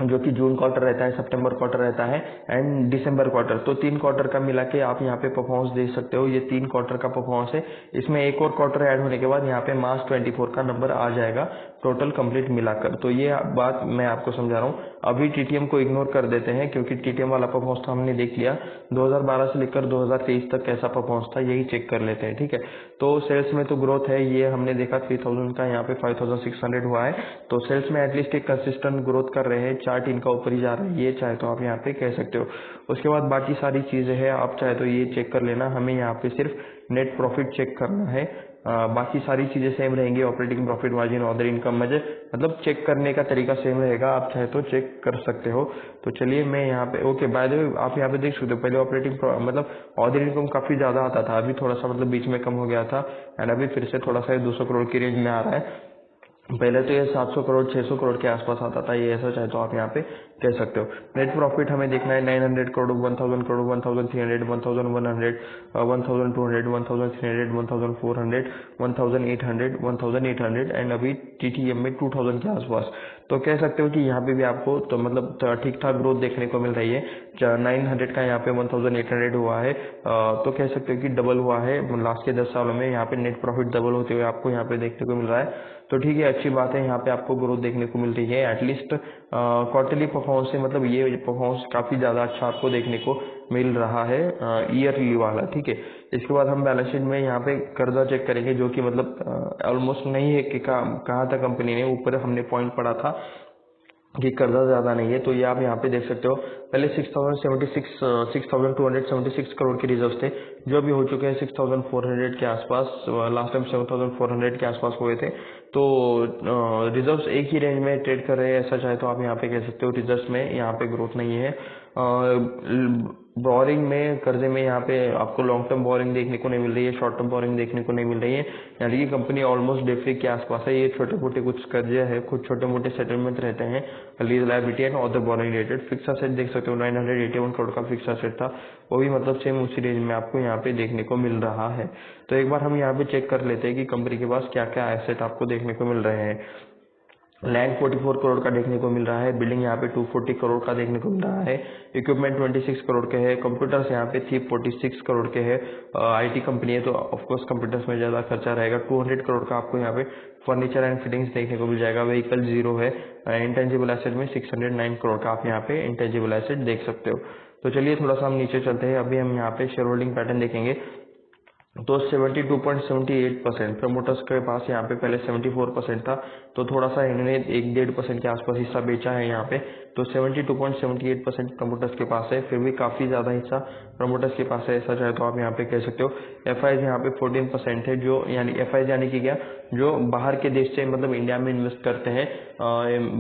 जो कि जून क्वार्टर रहता है, सितंबर क्वार्टर रहता है एंड दिसंबर क्वार्टर। तो 3 क्वार्टर का मिला के आप यहाँ पे परफॉर्मेंस देख सकते हो। ये 3 क्वार्टर का परफॉर्मेंस है। इसमें एक और क्वार्टर ऐड होने के बाद यहाँ पे मार्च 24 का नंबर आ जाएगा टोटल कंप्लीट मिलाकर। तो ये बात मैं आपको समझा रहा हूँ। अभी टीटीएम को इग्नोर कर देते हैं क्योंकि टीटीएम वाला परफॉर्मेंस तो हमने देख लिया। 2012 से लेकर 2023 तक कैसा परफॉर्मेंस था यही चेक कर लेते हैं, ठीक है। तो सेल्स में तो ग्रोथ है, ये हमने देखा 3000 का यहाँ पे 5600 हुआ है। तो सेल्स में एटलीस्ट एक कंसिस्टेंट ग्रोथ कर रहे हैं, चार्ट इनका ऊपर ही जा रहा है, ये चाहे तो आप यहाँ पे कह सकते हो। उसके बाद बाकी सारी चीजें हैं, आप चाहे तो ये चेक कर लेना। हमें यहाँ पे सिर्फ नेट प्रॉफिट चेक करना है, बाकी सारी चीजें सेम रहेंगी। Operating profit margin, other income, मतलब चेक करने का तरीका सेम रहेगा, आप चाहे तो चेक कर सकते हो। तो चलिए मैं यहाँ पे, ओके बाय द वे आप यहाँ पे देख सकते हो पहले ऑपरेटिंग मतलब अदर इनकम काफी ज्यादा आता था, अभी थोड़ा सा मतलब बीच में कम हो गया था एंड अभी फिर से थोड़ा सा 200 करोड़ की रेंज में आ रहा है। पहले तो ये 700 करोड़ 600 करोड़ के आसपास आता था, ये ऐसा चाहे तो आप यहाँ पे कह सकते हो। नेट प्रॉफिट हमें देखना है 900 करोड़, 1000 करोड़, 1300, 1100, 1200, 1300, 1400, 1800 एंड अभी टीटीएम में 2000 के आसपास। तो कह सकते हो कि यहाँ पे भी आपको तो मतलब ठीक ठाक ग्रोथ देखने को मिल रही है। 900 का यहाँ पे 1800 हुआ है, तो कह सकते हो कि डबल हुआ है लास्ट के 10 सालों में। यहाँ पे नेट प्रॉफिट डबल होते हुए आपको यहाँ पे देखने को मिल रहा है। तो ठीक है, अच्छी बात है, यहाँ पे आपको ग्रोथ देखने को मिल रही है। एटलीस्ट क्वार्टरली परफॉर्मेंस से मतलब ये परफॉर्मेंस काफी ज्यादा अच्छा आपको देखने को मिल रहा है ईयरली वाला, ठीक है। इसके बाद हम बैलेंस शीट में यहाँ पे कर्जा चेक करेंगे, जो कि मतलब ऑलमोस्ट नहीं है कि कहाँ तक कंपनी ने, ऊपर हमने पॉइंट पढ़ा था कि कर्जा ज्यादा नहीं है। तो ये आप यहाँ पे देख सकते हो, पहले 6276 करोड़ के रिजर्व थे, जो अभी हो चुके हैं 6400 के आसपास। लास्ट टाइम 7400 के आसपास हुए थे। तो रिजर्व्स एक ही रेंज में ट्रेड कर रहे हैं, ऐसा चाहे तो आप यहाँ पे कह सकते हो। रिजर्व्स में यहाँ पे ग्रोथ नहीं है। बोरिंग में, कर्जे में यहाँ पे आपको लॉन्ग टर्म बोरिंग देखने को नहीं मिल रही है, शॉर्ट टर्म बोरिंग देखने को नहीं मिल रही है, यानी कि कंपनी ऑलमोस्ट डेट फ्री के आसपास है। ये छोटे मोटे कुछ कर्जे है, कुछ छोटे मोटे सेटलमेंट रहते हैं, lease liability and other boring related. Fix asset देख सकते हो 981 करोड़ का फिक्स एसेट था, वो भी मतलब सेम उसी रेंज में आपको यहाँ पे देखने को मिल रहा है। तो एक बार हम यहाँ पे चेक कर लेते हैं कि कंपनी के पास क्या क्या एसेट आपको देखने को मिल रहे हैं। लैंड 44 करोड़ का देखने को मिल रहा है, बिल्डिंग यहाँ पे 240 करोड़ का देखने को मिल रहा है, इक्विपमेंट 26 करोड़ के है, कंप्यूटर्स यहाँ पे 346 करोड़ के है। आईटी कंपनी है तो ऑफकोर्स कंप्यूटर्स में ज्यादा खर्चा रहेगा। 200 करोड़ का आपको यहाँ पे फर्नीचर एंड फिटिंग्स देखने को मिल जाएगा। व्हीकल 0 है। इंटेंजिबल एसेट में 609 करोड़ का आप यहाँ पे इंटेंजिबल एसेट देख सकते हो। तो चलिए थोड़ा सा हम नीचे चलते हैं। अभी हम यहाँ पे शेयर होल्डिंग पैटर्न देखेंगे। तो 72.78% प्रमोटर्स के पास यहाँ पे पहले 74% था, तो थोड़ा सा इन्होंने 1-1.5% के आसपास हिस्सा बेचा है यहाँ पे। तो 72.78% प्रमोटर्स के पास है, फिर भी काफी ज्यादा हिस्सा प्रमोटर्स के पास है, ऐसा चाहे तो आप यहाँ पे कह सकते हो। एफआईज यहाँ पे 14% है, जो यानी एफआईज यानी कि क्या, जो बाहर के देश से मतलब इंडिया में इन्वेस्ट करते हैं,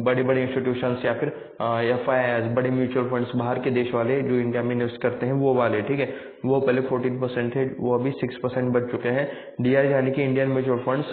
बड़े बड़े इंस्टीट्यूशंस या फिर एफआईआईज बड़े म्यूचुअल फंड्स बाहर के देश वाले जो इंडिया में इन्वेस्ट करते हैं वो वाले, ठीक है। वो पहले 14% थे, वो अभी 6% बढ़ चुके हैं। डीआई यानी कि इंडियन म्यूचुअल फंड्स,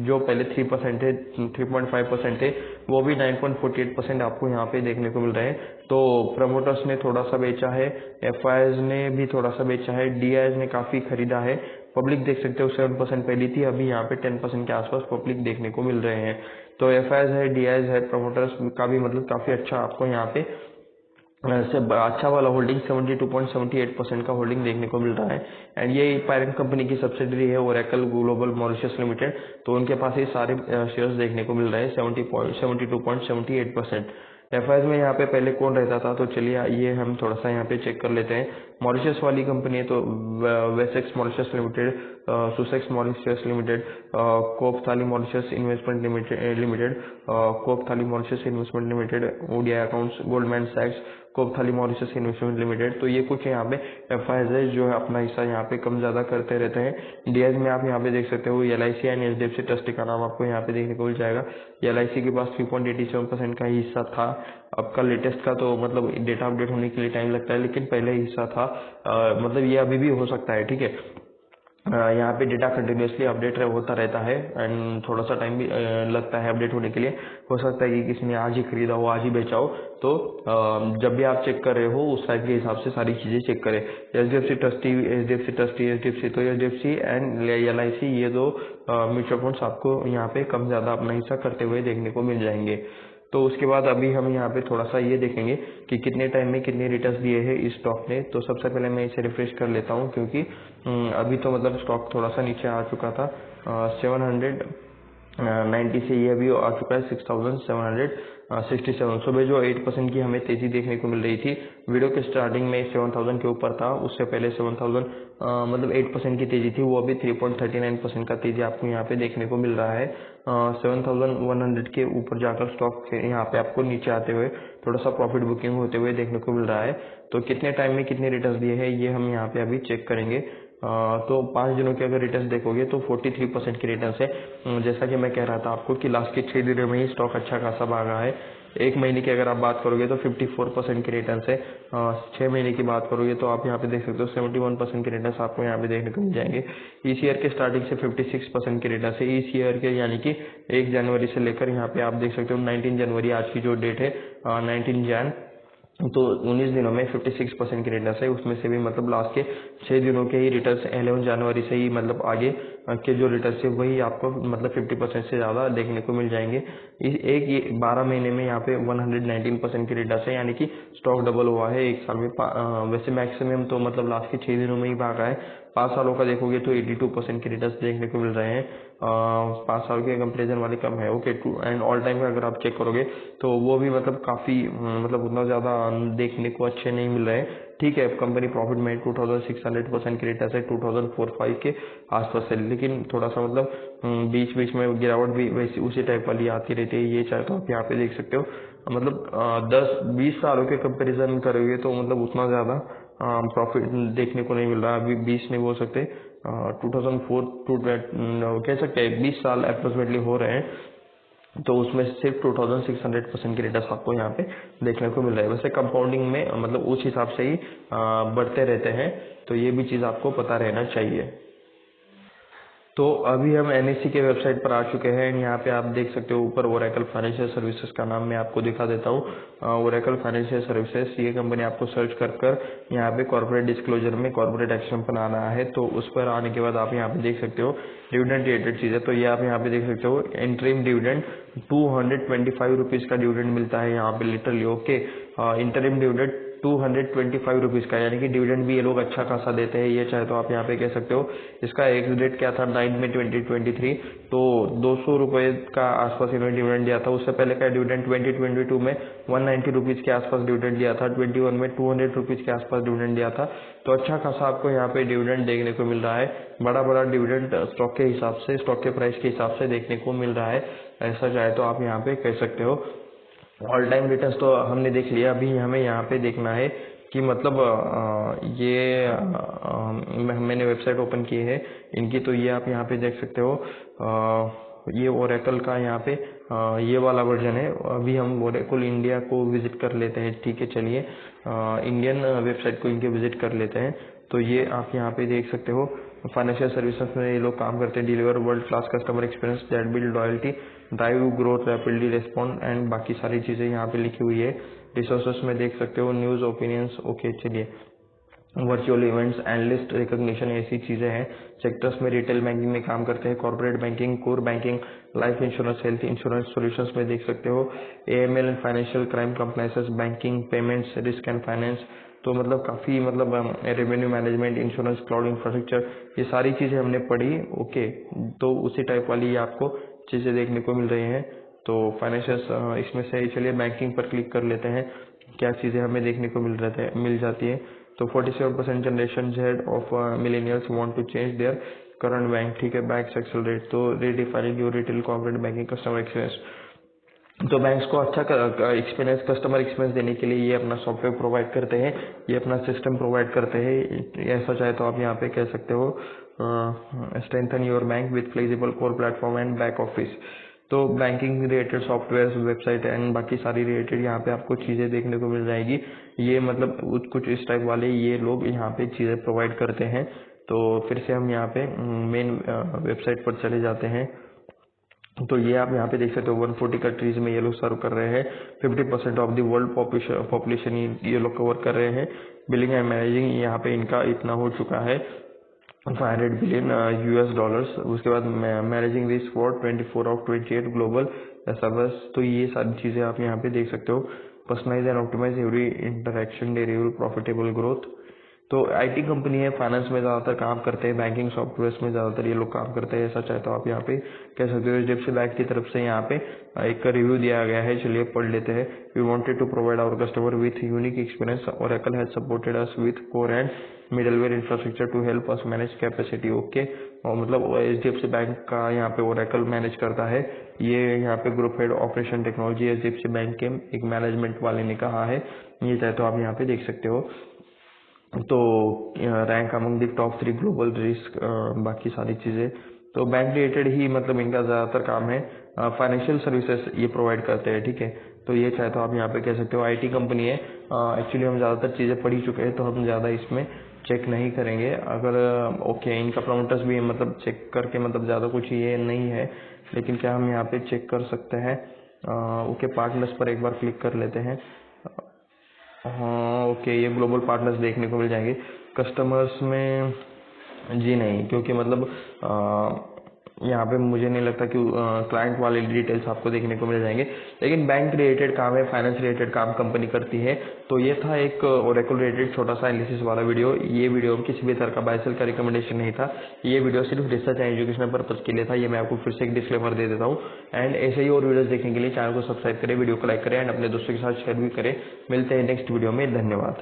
जो पहले 3% थे, 3.5% थे, वो भी 9.48% आपको यहाँ पे देखने को मिल रहे हैं। तो प्रमोटर्स ने थोड़ा सा बेचा है, एफआईआईज ने भी थोड़ा सा बेचा है, डीआईज ने काफी खरीदा है। पब्लिक देख सकते हो 7% पहली थी, अभी यहाँ पे 10% के आसपास पब्लिक देखने को मिल रहे हैं। तो एफआईआईज है, डीआईज है, प्रमोटर्स का भी मतलब काफी अच्छा आपको यहाँ पे से अच्छा वाला होल्डिंग 72.78% का होल्डिंग देखने को मिल रहा है। एंड ये पेरेंट कंपनी की सब्सिडरी है ओरेकल ग्लोबल मॉरिशस लिमिटेड, तो उनके पास ये सारे शेयर्स देखने को मिल रहे हैं 72.78%। एफआईएस में यहाँ पे पहले कौन रहता था, तो चलिए ये हम थोड़ा सा यहाँ पे चेक कर लेते हैं। मॉरिशस वाली कंपनी है तो Wessex Mauritius limited, Sussex Mauritius limited, Kopthali Mauritius investment limited, Kopthali Mauritius investment limited, ODI accounts, Goldman सैक्स, कोपथाली मॉरिशस इन्वेस्टमेंट लिमिटेड। तो ये कुछ यहाँ पे एफआईएस है जो है अपना हिस्सा यहाँ पे कम ज्यादा करते रहते हैं। डीएस में आप यहाँ पे देख सकते हो एलआईसी एंड एचडीएफसी ट्रस्टी का नाम आपको यहाँ पे देखने को मिल जाएगा। एलआईसी के पास 3.87% का ही हिस्सा था। अब का लेटेस्ट का तो मतलब डेटा अपडेट होने के लिए टाइम लगता है, लेकिन पहले हिस्सा था। मतलब ये अभी भी हो सकता है, ठीक है। यहाँ पे डेटा कंटिन्यूसली अपडेट होता रहता है एंड थोड़ा सा टाइम भी लगता है अपडेट होने के लिए। हो सकता है कि किसी ने आज ही खरीदा हो, आज ही बेचा हो, तो जब भी आप चेक कर रहे हो उस टाइप के हिसाब से सारी चीजें चेक करें। एचडीएफसी एचडीएफसी तो एचडीएफसी एंड एलआईसी ये दो म्यूचुअल फंड्स आपको यहाँ पे कम ज्यादा अपना हिस्सा करते हुए देखने को मिल जाएंगे। तो उसके बाद अभी हम यहाँ पे थोड़ा सा ये देखेंगे कि कितने टाइम में कितने रिटर्न्स दिए हैं इस स्टॉक ने। तो सबसे पहले मैं इसे रिफ्रेश कर लेता हूँ, क्योंकि अभी तो मतलब स्टॉक थोड़ा सा नीचे आ चुका था। 790 से ये अभी आ चुका है 6767। सुबह जो 8% की हमें तेजी देखने को मिल रही थी, वीडियो के स्टार्टिंग में 7000 के ऊपर था, उससे पहले 7000 मतलब 8% की तेजी थी, वो अभी 3.39% का तेजी आपको यहाँ पे देखने को मिल रहा है। 7100 के ऊपर जाकर स्टॉक यहाँ पे आपको नीचे आते हुए थोड़ा सा प्रॉफिट बुकिंग होते हुए देखने को मिल रहा है। तो कितने टाइम में कितने रिटर्न्स दिए हैं ये हम यहाँ पे अभी चेक करेंगे। तो 5 दिनों के अगर रिटर्न्स देखोगे तो 43% की रिटर्न्स है। जैसा कि मैं कह रहा था आपको कि लास्ट के 6 दिनों में ही स्टॉक अच्छा खासा भागा है। एक महीने की अगर आप बात करोगे तो 54% की रिटर्न्स है। 6 महीने की बात करोगे तो आप यहाँ पे देख सकते हो 71% के रिटर्न्स आपको यहाँ पे देखने को मिल जाएंगे। इस ईयर के स्टार्टिंग से 56% के रिटर्न्स है इस ईयर के, यानी कि 1 जनवरी से लेकर यहाँ पे आप देख सकते हो 19 जनवरी आज की जो डेट है 19 जैन, तो 19 दिनों में 56% की रिटर्न्स है। उसमें से भी मतलब लास्ट के 6 दिनों के ही रिटर्न्स 11 जनवरी से ही मतलब आगे के जो रिटर्न्स है वही आपको मतलब 50% से ज़्यादा देखने को मिल जाएंगे। इस एक 12 महीने में यहाँ पे 119% की रिटर्न्स है, यानी कि स्टॉक डबल हुआ है एक साल में। वैसे मैक्सिमम तो मतलब लास्ट के 6 दिनों में ही भागा है। 5 सालों का देखोगे तो 82% के रिटर्न्स देखने को मिल रहे हैं। 5 साल के कंपेरिजन वाले कम है, ओके। एंड ऑल टाइम का अगर आप चेक करोगे तो वो भी मतलब काफी मतलब उतना ज्यादा देखने को अच्छे नहीं मिल रहे हैं। ठीक है, कंपनी प्रॉफिट में 2600% की रिटर्न्स है 2004-05 के आसपास से, लेकिन थोड़ा सा मतलब बीच बीच में गिरावट भी वैसी उसी टाइप वाली आती रहती है। ये चाहे तो आप यहाँ पे देख सकते हो, मतलब 10-20 सालों के कंपैरिजन करोगे तो मतलब उतना ज्यादा प्रॉफिट देखने को नहीं मिल रहा। अभी 20 नहीं बोल सकते, 2004 टू कह सकते हैं 20 साल अप्रोक्सीमेटली हो रहे हैं, तो उसमें सिर्फ 2600% की रिटर्न्स आपको यहाँ पे देखने को मिल रहा है। वैसे कंपाउंडिंग में मतलब उस हिसाब से ही बढ़ते रहते हैं, तो ये भी चीज आपको पता रहना चाहिए। तो अभी हम एनएससी के वेबसाइट पर आ चुके हैं। यहाँ पे आप देख सकते हो ऊपर ओरेकल फाइनेंशियल सर्विसेज का नाम मैं आपको दिखा देता हूँ। ओरेकल फाइनेंशियल सर्विसेज ये कंपनी आपको सर्च कर यहाँ पे कॉर्पोरेट डिस्क्लोजर में कॉर्पोरेट एक्शन पर आना है, तो उस पर आने के बाद आप यहाँ पे देख सकते हो डिविडेंड रिलेटेड चीजें। तो ये आप यहाँ पे देख सकते हो इंटरिम डिविडेंड 225 रुपीज का डिविडेंड मिलता है यहाँ पे literally, okay. Interim dividend 225 rupees का, यानी कि डिविडेंड भी ये लोग अच्छा खासा देते हैं, ये चाहे तो आप यहाँ पे कह सकते हो। इसका एक्स डेट क्या था 9 मई 2023, तो 200 रुपए का आसपास इन्होंने डिविडेंड दिया था। उससे पहले का डिविडेंड 2022 में 190 रुपीज के आसपास डिविडेंड दिया था, 21 में 200 रुपीज के आसपास डिविडेंड दिया था। तो अच्छा खासा आपको यहाँ पे डिविडेंड देखने को मिल रहा है। बड़ा डिविडेंड स्टॉक के हिसाब से, स्टॉक के प्राइस के हिसाब से देखने को मिल रहा है, ऐसा चाहे तो आप यहाँ पे कह सकते हो। ऑल टाइम रिटर्न्स तो हमने देख लिया, अभी हमें यहाँ पे देखना है कि मतलब मैंने वेबसाइट ओपन की है इनकी, तो ये आप यहाँ पे देख सकते हो। ये ओरेकल का यहाँ पे ये वाला वर्जन है। अभी हम ओरेकल इंडिया को विजिट कर लेते हैं, ठीक है। चलिए इंडियन वेबसाइट को इनके विजिट कर लेते हैं। तो ये आप यहाँ पे देख सकते हो फाइनेंशियल सर्विसेज में ये लोग काम करते हैं। Deliver world class customer experience that build loyalty, drive growth, rapidly respond and बाकी सारी चीजें यहाँ पे लिखी हुई है। रिसोर्सेस में देख सकते हो न्यूज, ओपिनियंस, ओके। चलिए वर्चुअल इवेंट्स, एनालिस्ट रिकॉग्निशन, ऐसी चीज़ें हैं। सेक्टर्स में रिटेल बैंकिंग में काम करते हैं, corporate banking, core banking, life insurance, health insurance solutions में देख सकते हो, AML and financial crime compliances, banking, payments, risk and finance. तो मतलब काफ़ी मतलब revenue management, insurance, cloud infrastructure, ये सारी चीज़ें हमने पढ़ी। ओके, तो उसी टाइप वाली आपको चीज़ें देखने को मिल रही हैं। तो फाइनेंशियल इसमें से चलिए बैंकिंग पर क्लिक कर लेते हैं, क्या चीज़ें हमें देखने को मिल जाती है। तो 47% generation Z of millennials want to change their current bank, ठीक है, बैंक एक्सेलरेट, तो redefining your retail corporate banking customer experience. तो बैंक्स को अच्छा एक्सपीरियंस, कस्टमर एक्सपीरियंस देने के लिए ये अपना सॉफ्टवेयर प्रोवाइड करते हैं, ये अपना सिस्टम प्रोवाइड करते हैं। ऐसा चाहे तो आप यहाँ पे कह सकते हो strengthen your bank with flexible core platform and back office. तो banking related software, website and बाकी सारी रिलेटेड यहाँ पे आपको चीज़ें देखने को मिल जाएगी। ये मतलब कुछ इस टाइप वाले ये लोग यहाँ पे चीज़ें प्रोवाइड करते हैं। तो फिर से हम यहाँ पे मेन वेबसाइट पर चले जाते हैं। तो ये आप यहाँ पे देख सकते हो 140 कंट्रीज में ये लोग सर्व कर रहे हैं, 50% ऑफ द वर्ल्ड पॉपुलेशन ये लोग कवर कर रहे हैं। बिलिंग एंड मैनेजिंग यहाँ पे इनका इतना हो चुका है 500 बिलियन यूएस डॉलर्स। उसके बाद managing risk for 24 of 28 global ऐसा बस। तो ये सारी चीज़ें आप यहाँ पे देख सकते हो। Personalise and optimise every interaction, derivable profitable growth. तो आईटी कंपनी है, फाइनेंस में ज़्यादातर काम करते हैं, बैंकिंग सॉफ्टवेयर में ज़्यादातर ये लोग काम करते हैं। ऐसा चाहे तो आप यहाँ पे कह सकते हो। एचडीएफसी बैंक की तरफ से यहाँ पे एक रिव्यू दिया गया है, चलिए पढ़ लेते हैं। We wanted to provide our customer with unique experience, Oracle has supported us with core and middleware infrastructure to help us manage capacity. Okay, और मतलब एचडीएफसी बैंक का यहाँ पे ओरेकल मैनेज करता है। ये यहाँ पे group head operation technology HDFC bank के एक मैनेजमेंट वाले ने कहा है। ये चाहे तो आप यहाँ पे देख सकते हो। तो rank among the top 3 global risk, बाकी सारी चीज़ें तो बैंक रिलेटेड ही मतलब इनका ज़्यादातर काम है। फाइनेंशियल सर्विसेज ये प्रोवाइड करते हैं, ठीक है। तो ये चाहे तो आप यहाँ पे कह सकते हो आईटी कंपनी है। एक्चुअली हम ज़्यादातर चीज़ें पढ़ ही चुके हैं, तो हम ज़्यादा इसमें चेक नहीं करेंगे। अगर ओके, इनका प्रमोटर्स भी मतलब चेक करके मतलब ज़्यादा कुछ ये नहीं है, लेकिन क्या हम यहाँ पे चेक कर सकते हैं। ओके, पार्टनर्स पर एक बार क्लिक कर लेते हैं। हाँ ओके, ये ग्लोबल पार्टनर्स देखने को मिल जाएंगे। कस्टमर्स में जी नहीं, क्योंकि मतलब यहाँ पे मुझे नहीं लगता कि क्लाइंट वाले डिटेल्स आपको देखने को मिल जाएंगे। लेकिन बैंक रिलेटेड काम है, फाइनेंस रिलेटेड काम कंपनी करती है। तो ये था एक ओरेकल रिलेटेड छोटा सा एनालिसिस वाला वीडियो। ये वीडियो किसी भी तरह का बाय सेल का रिकमेंडेशन नहीं था। ये वीडियो सिर्फ रिसर्च एंड एजुकेशनल पर्पज के लिए था। ये मैं आपको फिर से एक डिस्क्लेमर दे देता हूँ। एंड ऐसे ही और वीडियोस देखने के लिए चैनल को सब्सक्राइब करें, वीडियो को लाइक करें एंड अपने दोस्तों के साथ शेयर भी करें। मिलते हैं नेक्स्ट वीडियो में, धन्यवाद।